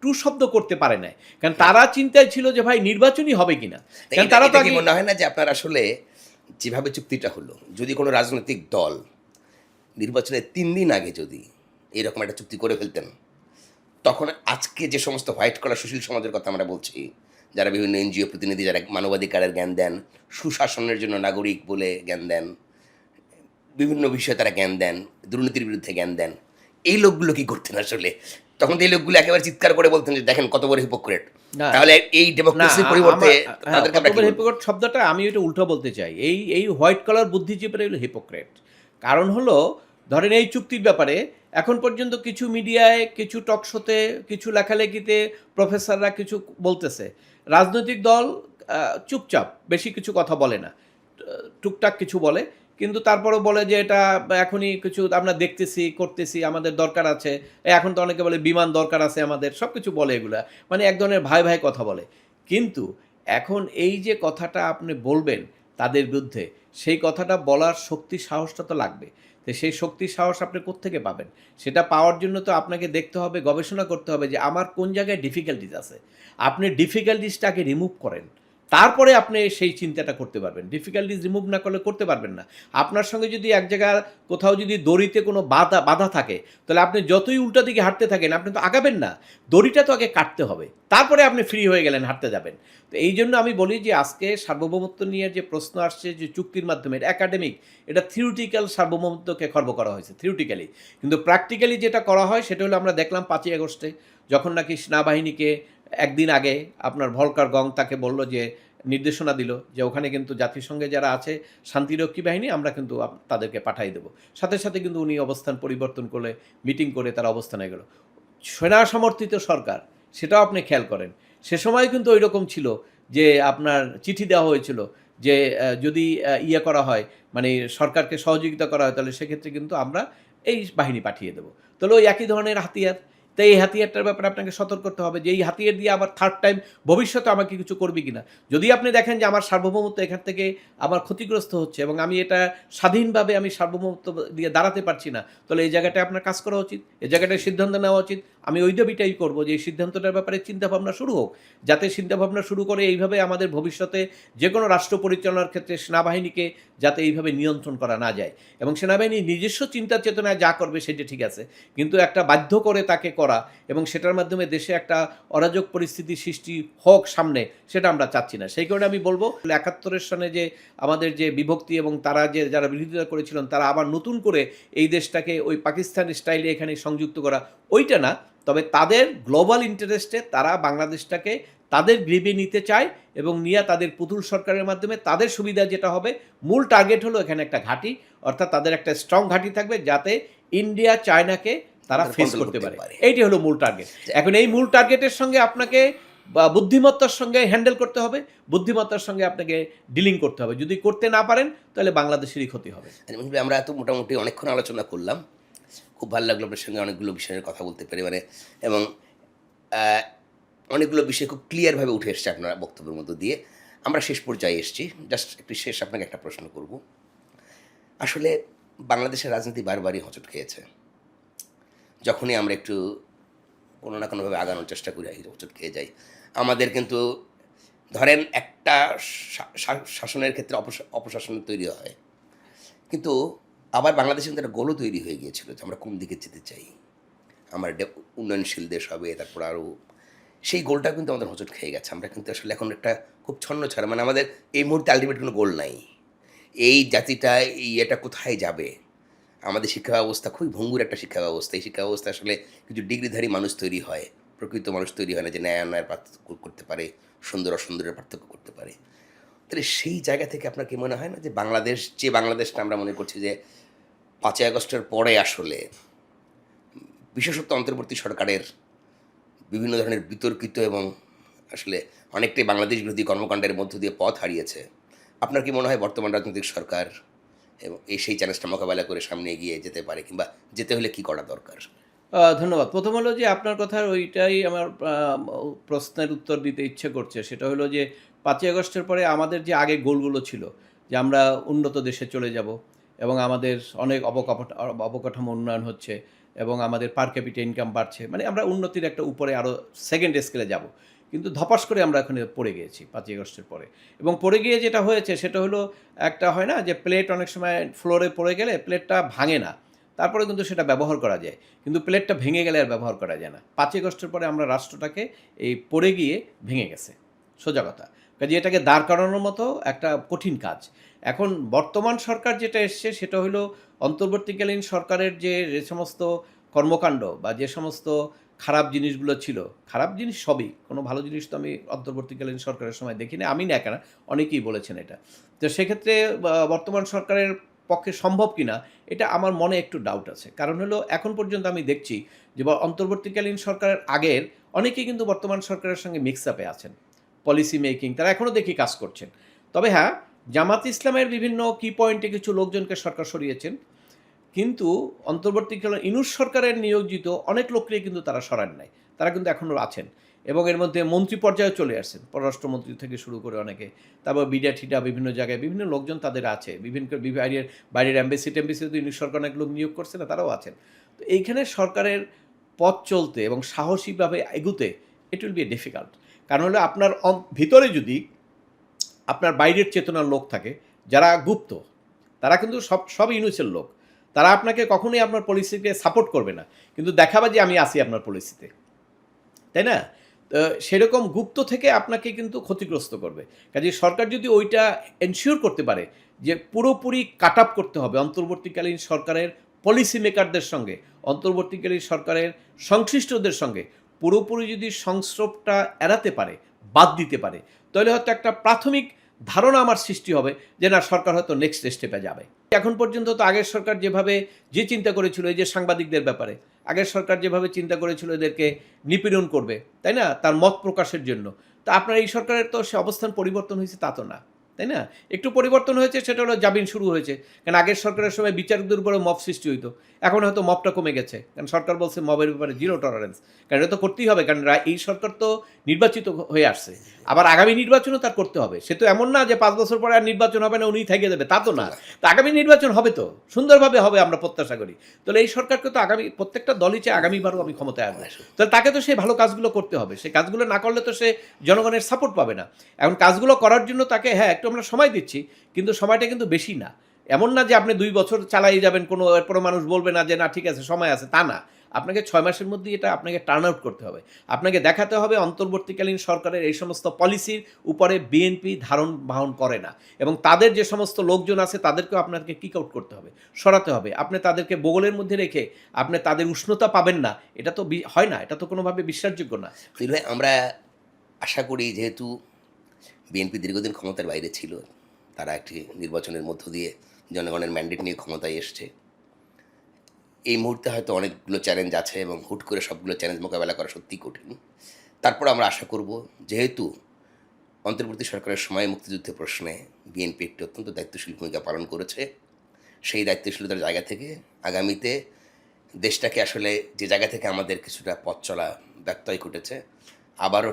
টু শব্দ করতে পারে না, কারণ তারা চিন্তায় ছিল যে ভাই নির্বাচনই হবে কিনা। কারণ তারা তো মনে হয় না যে আপনার আসলে যেভাবে চুক্তিটা হলো, যদি কোনো রাজনৈতিক দল নির্বাচনের 3 দিন আগে যদি এরকম একটা চুক্তি করে ফেলতেন, তখন আজকে যে সমস্ত হোয়াইট কলার সুশীল সমাজের কথা আমরা বলছি, যারা বিভিন্ন এনজিও প্রতিনিধি, যারা মানবাধিকারের জ্ঞান দেন, সুশাসনের জন্য নাগরিক বলে জ্ঞান দেন, বিভিন্ন বিষয়ে তারা জ্ঞান দেন, দুর্নীতির বিরুদ্ধে জ্ঞান দেন, এই লোকগুলো কি করতেন আসলে? তখন তো এই লোকগুলো একেবারে চিৎকার করে বলতেন যে দেখেন কত বড় হিপোক্রেট। তাহলে এই ডেমোক্রেসির পরিবর্তে হিপোক্রেট শব্দটা আমি এটা উল্টো বলতে চাই, এই হোয়াইট কলার বুদ্ধিজীবীরা হলো হিপোক্রেট। কারণ হলো ধরেন এই চুক্তির ব্যাপারে এখন পর্যন্ত কিছু মিডিয়ায়, কিছু টকশোতে, কিছু লেখালেখিতে প্রফেসররা কিছু বলতেছে, রাজনৈতিক দল চুপচাপ, বেশি কিছু কথা বলে না, টুকটাক কিছু বলে, কিন্তু তারপরে বলে যে এটা এখনই কিছু আমরা দেখতেছি, করতেছি, আমাদের দরকার আছে, এখন তো অনেকে বলে বিমান দরকার আছে আমাদের, সব কিছু বলে, এগুলা মানে এক ধরনের ভাই কথা বলে। কিন্তু এখন এই যে কথাটা আপনি বলবেন তাদের বিরুদ্ধে, সেই কথাটা বলার শক্তি সাহসটা তো লাগবে। তো সেই শক্তি সাহস আপনি কোত্থেকে পাবেন? সেটা পাওয়ার জন্য তো আপনাকে দেখতে হবে, গবেষণা করতে হবে যে আমার কোন জায়গায় ডিফিকাল্টিজ আছে। আপনি ডিফিকাল্টিজটাকে রিমুভ করেন। তারপরে আপনি সেই চিন্তাটা করতে পারবেন। ডিফিকাল্টিজ রিমুভ না করলে করতে পারবেন না। আপনার সঙ্গে যদি এক জায়গায় কোথাও যদি দড়িতে কোনো বাধা থাকে, তাহলে আপনি যতই উল্টা দিকে হাঁটতে থাকেন, আপনি তো আগাবেন না। দড়িটা তো আগে কাটতে হবে। তারপরে আপনি ফ্রি হয়ে গেলেন, হাঁটতে যাবেন। তো এইজন্য আমি বলি যে আজকে সার্বভৌমত্ব নিয়ে যে প্রশ্ন আসছে যে চুক্তির মাধ্যমে, এটা একাডেমিক, এটা থিওরিটিক্যাল সার্বভৌমত্বকে খর্ব করা হয়েছে থিওরিটিক্যালি। কিন্তু প্র্যাকটিক্যালি যেটা করা হয় সেটা হলো আমরা দেখলাম 5ই আগস্টে যখন নাকি সেনাবাহিনীকে একদিন আগে আপনার ভলকার গং তাকে বলল যে নির্দেশনা দিল যে ওখানে কিন্তু জাতিসংঘে যারা আছে শান্তিরক্ষী বাহিনী আমরা কিন্তু তাদেরকে পাঠাই দেবো। সাথে সাথে কিন্তু উনি অবস্থান পরিবর্তন করে মিটিং করে তারা অবস্থানে গেল। সেনা সমর্থিত সরকার, সেটাও আপনি খেয়াল করেন। সে সময় কিন্তু ওই রকম ছিল যে আপনার চিঠি দেওয়া হয়েছিল যে যদি ইয়ে করা হয়, মানে সরকারকে সহযোগিতা করা হয়, তাহলে সেক্ষেত্রে কিন্তু আমরা এই বাহিনী পাঠিয়ে দেবো। তাহলে ওই একই ধরনের হাতিয়ার। তাই এই হাতিয়ারটার ব্যাপারে আপনাকে সতর্ক করতে হবে যে এই হাতিয়ার দিয়ে আবার থার্ড টাইম ভবিষ্যতে আমাকে কিছু করবে কিনা। যদি আপনি দেখেন যে আমার সার্বভৌমত্ব এখান থেকে আমার ক্ষতিগ্রস্ত হচ্ছে এবং আমি এটা স্বাধীনভাবে আমি সার্বভৌমত্ব দিয়ে দাঁড়াতে পারছি না, তাহলে এই জায়গাটায় আপনার কাজ করা উচিত, এই জায়গাটায় সিদ্ধান্ত নেওয়া উচিত। আমি ওই দাবিটাই করবো যে এই সিদ্ধান্তটার ব্যাপারে চিন্তাভাবনা শুরু হোক, যাতে চিন্তাভাবনা শুরু করে এইভাবে আমাদের ভবিষ্যতে যে কোনো রাষ্ট্র পরিচালনার ক্ষেত্রে সেনাবাহিনীকে যাতে এইভাবে নিয়ন্ত্রণ করা না যায়। এবং সেনাবাহিনী নিজস্ব চিন্তা চেতনায় যা করবে সেটা ঠিক আছে, কিন্তু একটা বাধ্য করে তাকে করা এবং সেটার মাধ্যমে দেশে একটা অরাজক পরিস্থিতি সৃষ্টি হোক সামনে, সেটা আমরা চাচ্ছি না। সেই কারণে আমি বলবো 71 সনে যে আমাদের যে বিভক্তি এবং তারা যে যারা বিরোধিতা করেছিলেন তারা আবার নতুন করে এই দেশটাকে ওই পাকিস্তান স্টাইলে এখানে সংযুক্ত করা, ওইটা না, তবে তাদের গ্লোবাল ইন্টারেস্টে তারা বাংলাদেশটাকে তাদের গ্রিপে নিতে চায় এবং নিয়ে তাদের পুতুল সরকারের মাধ্যমে তাদের সুবিধা যেটা হবে, মূল টার্গেট হলো এখানে একটা ঘাঁটি, অর্থাৎ তাদের একটা স্ট্রং ঘাঁটি থাকবে যাতে ইন্ডিয়া চায়নাকে তারা ফেস করতে পারে। এইটি হলো মূল টার্গেট। এখন এই মূল টার্গেটের সঙ্গে আপনাকে বুদ্ধিমত্তার সঙ্গে হ্যান্ডেল করতে হবে, বুদ্ধিমত্তার সঙ্গে আপনাকে ডিলিং করতে হবে। যদি করতে না পারেন তাহলে বাংলাদেশেরই ক্ষতি হবে। আমরা তো মোটামুটি অনেকক্ষণ আলোচনা করলাম, খুব ভালো লাগলো আপনার সঙ্গে অনেকগুলো বিষয়ের কথা বলতে পেরে, মানে এবং অনেকগুলো বিষয় খুব ক্লিয়ারভাবে উঠে এসছে আপনার বক্তব্যের মধ্য দিয়ে। আমরা শেষ পর্যায়ে এসেছি, জাস্ট একটু শেষ আপনাকে একটা প্রশ্ন করব। আসলে বাংলাদেশের রাজনীতি বারবারই হোঁচট খেয়েছে। যখনই আমরা একটু কোনো না কোনোভাবে আগানোর চেষ্টা করি হোঁচট খেয়ে যাই। আমাদের কিন্তু ধরেন একটা শাসনের ক্ষেত্রে অপশাসনের তৈরি হয়, কিন্তু আবার বাংলাদেশে কিন্তু একটা গোলও তৈরি হয়ে গিয়েছিল যে আমরা কোন দিকে যেতে চাই, আমরা উন্নয়নশীল দেশ হবে, তারপর আরও সেই গোলটা কিন্তু আমাদের হোঁচট খেয়ে গেছে। আমরা কিন্তু আসলে এখন একটা খুব ছন্ন ছাড়া, মানে আমাদের এই মুহূর্তে আলটিমেট কোনো গোল নাই। এই জাতিটা এটা কোথায় যাবে? আমাদের শিক্ষা ব্যবস্থা খুবই ভঙ্গুর একটা শিক্ষা ব্যবস্থা। এই শিক্ষা ব্যবস্থা আসলে কিছু ডিগ্রিধারী মানুষ তৈরি হয়, প্রকৃত মানুষ তৈরি হয় না যে ন্যায় অন্যায়ের পার্থক্য করতে পারে, সুন্দর অসুন্দরের পার্থক্য করতে পারে। তাহলে সেই জায়গা থেকে আপনার কি মনে হয় না যে বাংলাদেশটা আমরা মনে করছি যে 5ই আগস্টের পরে আসলে বিশেষত অন্তর্বর্তী সরকারের বিভিন্ন ধরনের বিতর্কিত এবং আসলে অনেকটাই বাংলাদেশ বিরোধী কর্মকাণ্ডের মধ্য দিয়ে পথ হারিয়েছে, আপনার কি মনে হয় বর্তমান রাজনৈতিক সরকার এবং সেই চ্যালেঞ্জটা মোকাবেলা করে সামনে এগিয়ে যেতে পারে, কিংবা যেতে হলে কী করা দরকার? ধন্যবাদ। প্রথম হলো যে আপনার কথার ওইটাই আমার প্রশ্নের উত্তর দিতে ইচ্ছে করছে। সেটা হলো যে 5ই আগস্টের পরে আমাদের যে আগে গোলগুলো ছিল যে আমরা উন্নত দেশে চলে যাব এবং আমাদের অনেক অবকাঠামো উন্নয়ন হচ্ছে এবং আমাদের পার ক্যাপিটা ইনকাম বাড়ছে, মানে আমরা উন্নতির একটা উপরে আরও সেকেন্ড স্কেলে যাব। কিন্তু ধপাস করে আমরা এখানে পড়ে গিয়েছি 5ই আগস্টের পরে। এবং পড়ে গিয়ে যেটা হয়েছে সেটা হলো একটা হয় না যে প্লেট অনেক সময় ফ্লোরে পড়ে গেলে প্লেটটা ভাঙে না, তারপরে কিন্তু সেটা ব্যবহার করা যায়, কিন্তু প্লেটটা ভেঙে গেলে আর ব্যবহার করা যায় না। 5ই আগস্টের পরে আমরা রাষ্ট্রটাকে এই পড়ে গিয়ে ভেঙে গেছে, সোজা কথা। কাজে এটাকে দাঁড় করানোর মতো একটা কঠিন কাজ। এখন বর্তমান সরকার যেটা এসছে সেটা হলো অন্তর্বর্তীকালীন সরকারের যে সমস্ত কর্মকাণ্ড বা যে সমস্ত খারাপ জিনিসগুলো ছিল, খারাপ জিনিস সবই, কোনো ভালো জিনিস তো আমি অন্তর্বর্তীকালীন সরকারের সময় দেখিনি, আমি না কেন, অনেকেই বলেছেন এটা। তো সেক্ষেত্রে বর্তমান সরকারের পক্ষে সম্ভব কিনা এটা আমার মনে একটু ডাউট আছে। কারণ হলো এখন পর্যন্ত আমি দেখছি যে অন্তর্বর্তীকালীন সরকারের আগের অনেকেই কিন্তু বর্তমান সরকারের সঙ্গে মিক্স আপে আছেন, পলিসি মেকিং তারা এখনও দেখি কাজ করছেন। তবে হ্যাঁ, জামাত ইসলামের বিভিন্ন কি পয়েন্টে কিছু লোকজনকে সরকার সরিয়েছেন, কিন্তু অন্তর্বর্তীকালীন ইউনূস সরকারের নিয়োজিত অনেক লোককেই কিন্তু তারা সরান নাই, তারা কিন্তু এখনও আছেন। এবং এর মধ্যে মন্ত্রী পর্যায়ে চলে আসছেন, পররাষ্ট্রমন্ত্রী থেকে শুরু করে অনেকে, তারপর বিডা ঠিডা বিভিন্ন জায়গায় বিভিন্ন লোকজন তাদের আছে, বিভিন্ন বাইরের বাইরের অ্যাম্বাসি ট্যাম্বাসিতে ইউনিট সরকার অনেক লোক নিয়োগ করছে না, তারাও আছেন। তো এইখানে সরকারের পথ চলতে এবং সাহসীভাবে এগুতে ইট উইল বি ডিফিকাল্ট। কারণ হলো আপনার ভিতরে যদি আপনার বাইরের চেতনার লোক থাকে যারা গুপ্ত, তারা কিন্তু সব ইউনিসের লোক, তারা আপনাকে কখনোই আপনার পলিসিকে সাপোর্ট করবে না, কিন্তু দেখাবা যে আমি আসি আপনার পলিসিতে, তাই না? তো সেরকম গুপ্ত থেকে আপনাকে কিন্তু ক্ষতিগ্রস্ত করবে। কাজে সরকার যদি ওইটা এনশিওর করতে পারে যে পুরোপুরি কাট আপ করতে হবে অন্তর্বর্তীকালীন সরকারের পলিসি মেকারদের সঙ্গে, অন্তর্বর্তীকালীন সরকারের সংশ্লিষ্টদের সঙ্গে পুরোপুরি যদি সংস্রবটা এড়াতে পারে, বাদ দিতে পারে, তাহলে হয়তো একটা প্রাথমিক ধারণা আমার সৃষ্টি হবে যে না, সরকার হয়তো নেক্সট স্টেপে যাবে। এখন পর্যন্ত তো আগের সরকার যেভাবে যে চিন্তা করেছিল এই যে সাংবাদিকদের ব্যাপারে, আগের সরকার যেভাবে চিন্তা করেছিল এদেরকে নিপীড়ন করবে, তাই না, তার মত প্রকাশের জন্য, তা আপনার এই সরকারের তো সে অবস্থান পরিবর্তন হয়েছে তা তো না, তাই না? একটু পরিবর্তন হয়েছে, সেটা হলো জামিন শুরু হয়েছে, কারণ আগের সরকারের সময় বিচারকদের উপরে মব সৃষ্টি হইতো, এখন হয়তো মবটা কমে গেছে, কারণ সরকার বলছে মবের ব্যাপারে জিরো টলারেন্স। কারণ এটা তো করতেই হবে, কারণ এই সরকার তো নির্বাচিত হয়ে আসছে, আবার আগামী নির্বাচনও তার করতে হবে। সে তো এমন না যে 5 বছর পরে আর নির্বাচন হবে না, উনিই থেকে দেবে, তা তো না। তো আগামী নির্বাচন হবে, তো সুন্দরভাবে হবে, আমরা প্রত্যাশা করি। তাহলে এই সরকারকে তো আগামী প্রত্যেকটা দলই চায় আগামীবারও আমি ক্ষমতায় আসবো, তাহলে তাকে তো সেই ভালো কাজগুলো করতে হবে। সেই কাজগুলো না করলে তো সে জনগণের সাপোর্ট পাবে না। এখন কাজগুলো করার জন্য তাকে হ্যাঁ একটু আমরা সময় দিচ্ছি, কিন্তু সময়টা কিন্তু বেশি না। এমন না যে আপনি 2 বছর চালাই যাবেন, কোনো এরপরে মানুষ বলবে না যে না ঠিক আছে সময় আছে, তা না। আপনাকে 6 মাসের মধ্যে এটা আপনাকে টার্ন আউট করতে হবে। আপনাকে দেখাতে হবে অন্তর্বর্তীকালীন সরকারের এই সমস্ত পলিসির উপরে বিএনপি ধারণ বাহন করে না, এবং তাদের যে সমস্ত লোকজন আছে তাদেরকেও আপনাকে কিক আউট করতে হবে, সরাতে হবে। আপনি তাদেরকে বগলের মধ্যে রেখে আপনি তাদের উষ্ণতা পাবেন না, এটা তো হয় না, এটা তো কোনোভাবে বিশ্বাসযোগ্য না। তুহিন ভাই, আমরা আশা করি যেহেতু বিএনপি দীর্ঘদিন ক্ষমতার বাইরে ছিল, তারা একটি নির্বাচনের মধ্য দিয়ে জনগণের ম্যান্ডেট নিয়ে ক্ষমতায় এসছে, এই মুহূর্তে হয়তো অনেকগুলো চ্যালেঞ্জ আছে এবং হুট করে সবগুলো চ্যালেঞ্জ মোকাবেলা করা সত্যিই কঠিন। তারপর আমরা আশা করব, যেহেতু অন্তর্বর্তী সরকারের সময় মুক্তিযুদ্ধের প্রশ্নে বিএনপি একটি অত্যন্ত দায়িত্বশীল ভূমিকা পালন করেছে, সেই দায়িত্বশীলতার জায়গা থেকে আগামীতে দেশটাকে আসলে যে জায়গা থেকে আমাদের কিছুটা পথ চলা ব্যত্যয় ঘটেছে, আবারও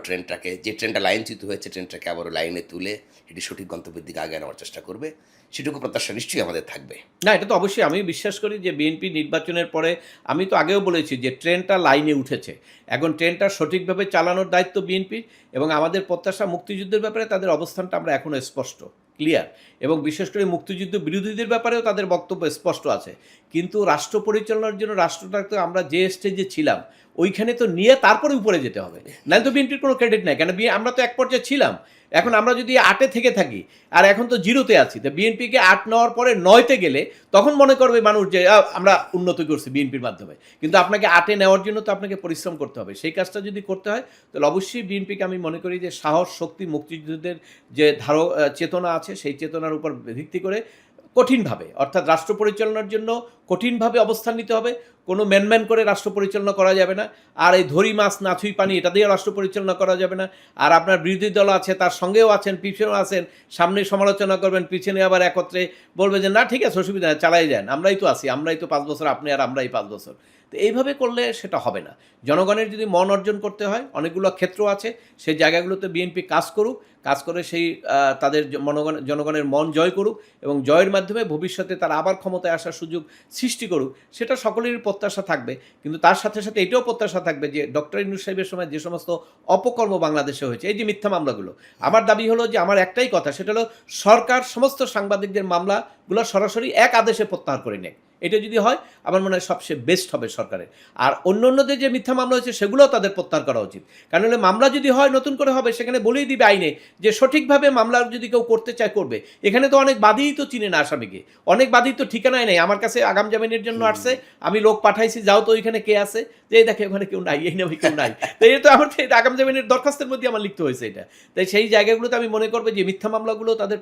যে ট্রেনটা লাইনচ্যুত হয়েছে, ট্রেনটাকে আবারও লাইনে তুলে এটি সঠিক গন্তব্যের দিকে আগে নেওয়ার চেষ্টা করবে, সেটুকু প্রত্যাশা নিশ্চয়ই আমাদের থাকবে। না, এটা তো অবশ্যই আমি বিশ্বাস করি যে বিএনপি নির্বাচনের পরে, আমি তো আগেও বলেছি যে ট্রেনটা লাইনে উঠেছে, এখন ট্রেনটা সঠিকভাবে চালানোর দায়িত্ব বিএনপির, এবং আমাদের প্রত্যাশা মুক্তিযুদ্ধের ব্যাপারে তাদের অবস্থানটা আমরা এখনও স্পষ্ট, ক্লিয়ার, এবং বিশেষ করে মুক্তিযুদ্ধ বিরোধীদের ব্যাপারেও তাদের বক্তব্য স্পষ্ট আছে। কিন্তু রাষ্ট্র পরিচালনার জন্য রাষ্ট্রটাকে আমরা যে স্টেজে ছিলাম ওইখানে তো নিয়ে তারপরে উপরে যেতে হবে, নাহলে তো বিএনপির কোনো ক্রেডিট নাই। কেন আমরা তো এক পর্যায়ে ছিলাম, এখন আমরা যদি 8-এ থেকে থাকি আর এখন তো 0-তে আছি, তো বিএনপিকে 8 নেওয়ার পরে 9-তে গেলে তখন মনে করবে মানুষ যে আমরা উন্নতি করছি বিএনপির মাধ্যমে, কিন্তু আপনাকে 8-এ নেওয়ার জন্য তো আপনাকে পরিশ্রম করতে হবে। সেই কাজটা যদি করতে হয় তাহলে অবশ্যই বিএনপিকে আমি মনে করি যে সাহস, শক্তি, মুক্তিযুদ্ধের যে চেতনা আছে সেই চেতনার উপর ভিত্তি করে কঠিনভাবে, অর্থাৎ রাষ্ট্র পরিচালনার জন্য কঠিনভাবে অবস্থান নিতে হবে। কোনো ম্যানম্যান করে রাষ্ট্র পরিচালনা করা যাবে না। আর এই ধরি মাছ না ছুঁই পানি, এটা দিয়ে রাষ্ট্র পরিচালনা করা যাবে না। আর আপনার বিরোধী দল আছে, তার সঙ্গেও আছেন, পিছনেও আছেন, সামনে সমালোচনা করবেন, পিছনে আবার একত্রে বলবে যে না ঠিক আছে অসুবিধা নেই, চালাই যান, আমরাই তো আছি, আমরাই তো 5 বছর, আপনি আর আমরাই 5 বছর। তো এইভাবে করলে সেটা হবে না। জনগণের যদি মন অর্জন করতে হয়, অনেকগুলো ক্ষেত্র আছে, সেই জায়গাগুলোতে বিএনপি কাজ করুক, কাজ করে সেই তাদের জনগণের মন জয় করুক, এবং জয়ের মাধ্যমে ভবিষ্যতে তারা আবার ক্ষমতায় আসার সুযোগ সৃষ্টি করুক, সেটা সকলেরই প্রত্যাশা থাকবে। কিন্তু তার সাথে সাথে এটাও প্রত্যাশা থাকবে যে ডক্টর ইউনূস সাহেবের সময় যে সমস্ত অপকর্ম বাংলাদেশে হয়েছে, এই যে মিথ্যা মামলাগুলো, আমার দাবি হলো যে আমার একটাই কথা, সেটা হলো সরকার সমস্ত সাংবাদিকদের মামলাগুলো সরাসরি এক আদেশে প্রত্যাহার করে নেয়। এটা যদি হয় আমার মনে হয় সবচেয়ে বেস্ট হবে সরকারের। আর অন্যদের যে মিথ্যা মামলা হয়েছে সেগুলোও তাদের প্রত্যাহার করা উচিত। কারণ হলে মামলা যদি হয় নতুন করে হবে, সেখানে বলেই দিবে আইনে যে সঠিকভাবে মামলা যদি কেউ করতে চায় করবে। এখানে তো অনেক বাদীই তো চিনে না আসামিকে, অনেক বাদী তো ঠিকানায় নেই, আমার কাছে আগাম জামিনের জন্য আসছে, আমি লোক পাঠাইছি, যাও তো ওইখানে কে আছে, যে দেখে ওখানে কেউ নাই, এই নামে কেউ নাই, তো এটা তো আমার আগাম জামিনের দরখাস্তের মধ্যে আমার লিখতে হয়েছে এটা। তাই সেই জায়গাগুলোতে আমি মনে করবো যে মিথ্যা মামলাগুলো তাদের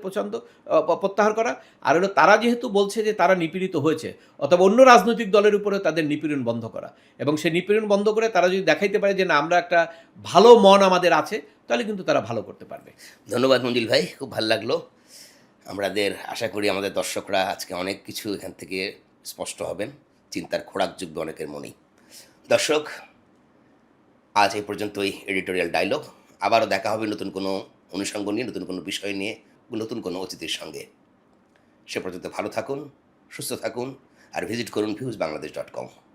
প্রত্যাহার করা। আর হলো তারা যেহেতু বলছে যে তারা নিপীড়িত হয়েছে, অথবা অন্য রাজনৈতিক দলের উপরে তাদের নিপীড়ন বন্ধ করা, এবং সেই নিপীড়ন বন্ধ করে তারা যদি দেখাইতে পারে যে না আমরা একটা ভালো মন আমাদের আছে, তাহলে কিন্তু তারা ভালো করতে পারবে। ধন্যবাদ মঞ্জুল ভাই, খুব ভালো লাগলো। আমাদের আশা করি আমাদের দর্শকরা আজকে অনেক কিছু এখান থেকে স্পষ্ট হবেন, চিন্তার খোরাক যুগবে অনেকের মনেই। দর্শক, আজ এই পর্যন্তই এডিটোরিয়াল ডায়লগ। আবারও দেখা হবে নতুন কোনো অনুষঙ্গ নিয়ে, নতুন কোনো বিষয় নিয়ে, নতুন কোনো অতিথির সঙ্গে। সে পর্যন্ত ভালো থাকুন, সুস্থ থাকুন, আর ভিজিট করুন viewsbangladesh.com।